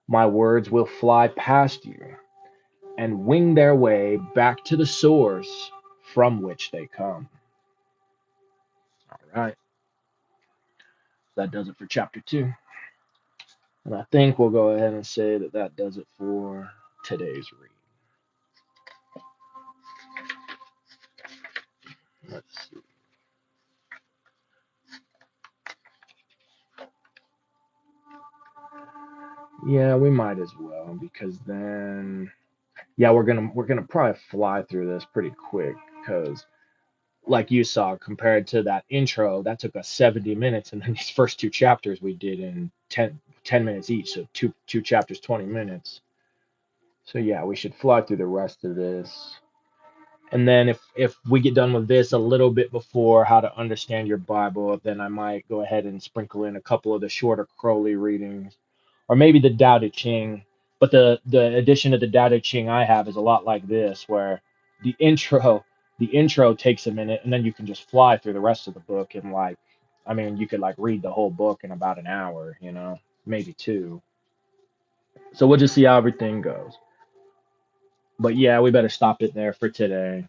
my words will fly past you and wing their way back to the source from which they come. All right, that does it for chapter 2. And I think we'll go ahead and say that that does it for today's read. Let's see. Yeah, we might as well because then yeah, we're gonna probably fly through this pretty quick because like you saw compared to that intro that took us 70 minutes and then these first two chapters we did in 10 minutes each, so two chapters 20 minutes. So yeah, we should fly through the rest of this. And then if we get done with this a little bit before how to understand your Bible, then I might go ahead and sprinkle in a couple of the shorter Crowley readings, or maybe the Tao Te Ching. But the edition of the Tao Te Ching I have is a lot like this, where the intro the intro takes a minute, and then you can just fly through the rest of the book and like, I mean, you could like read the whole book in about an hour, maybe two. So we'll just see how everything goes. But yeah, we better stop it there for today.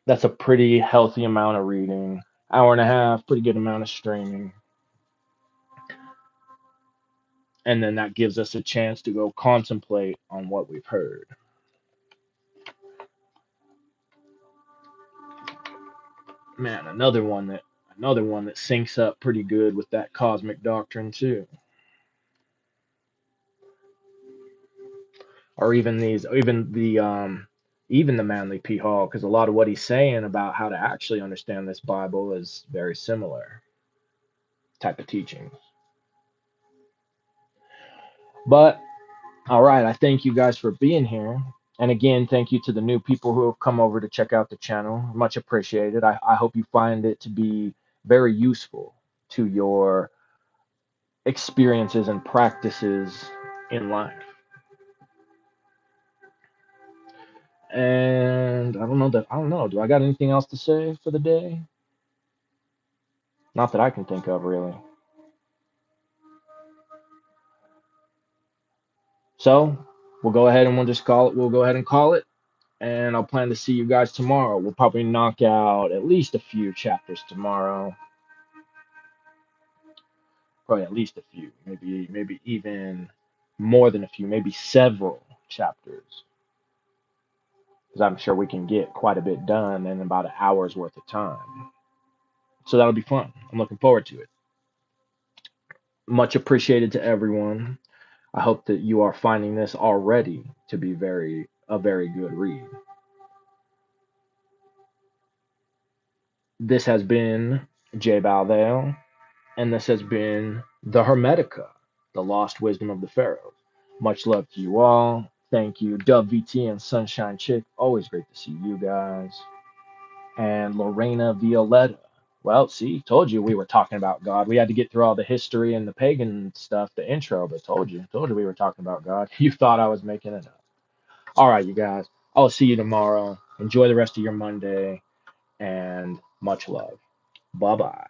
That's a pretty healthy amount of reading. Hour and a half, pretty good amount of streaming. And then that gives us a chance to go contemplate on what we've heard. Man, another one that syncs up pretty good with that cosmic doctrine too. Or even the Manly P. Hall, because a lot of what he's saying about how to actually understand this Bible is very similar type of teachings. But all right, I thank you guys for being here. And again, thank you to the new people who have come over to check out the channel. Much appreciated. I hope you find it to be very useful to your experiences and practices in life. And I don't know. Do I got anything else to say for the day? Not that I can think of really. So we'll go ahead and we'll just call it. We'll go ahead and call it. And I'll plan to see you guys tomorrow. We'll probably knock out at least a few chapters tomorrow. Probably at least a few, maybe even more than a few, maybe several chapters, because I'm sure we can get quite a bit done in about an hour's worth of time. So that'll be fun. I'm looking forward to it. Much appreciated to everyone. I hope that you are finding this already to be a very good read. This has been J Balvale, and this has been the Hermetica, the lost wisdom of the Pharaohs. Much love to you all. Thank you, Dub VT and Sunshine Chick. Always great to see you guys. And Lorena Violetta. Well, see, told you we were talking about God. We had to get through all the history and the pagan stuff, the intro, but told you we were talking about God. You thought I was making it up. All right, you guys. I'll see you tomorrow. Enjoy the rest of your Monday and much love. Bye bye.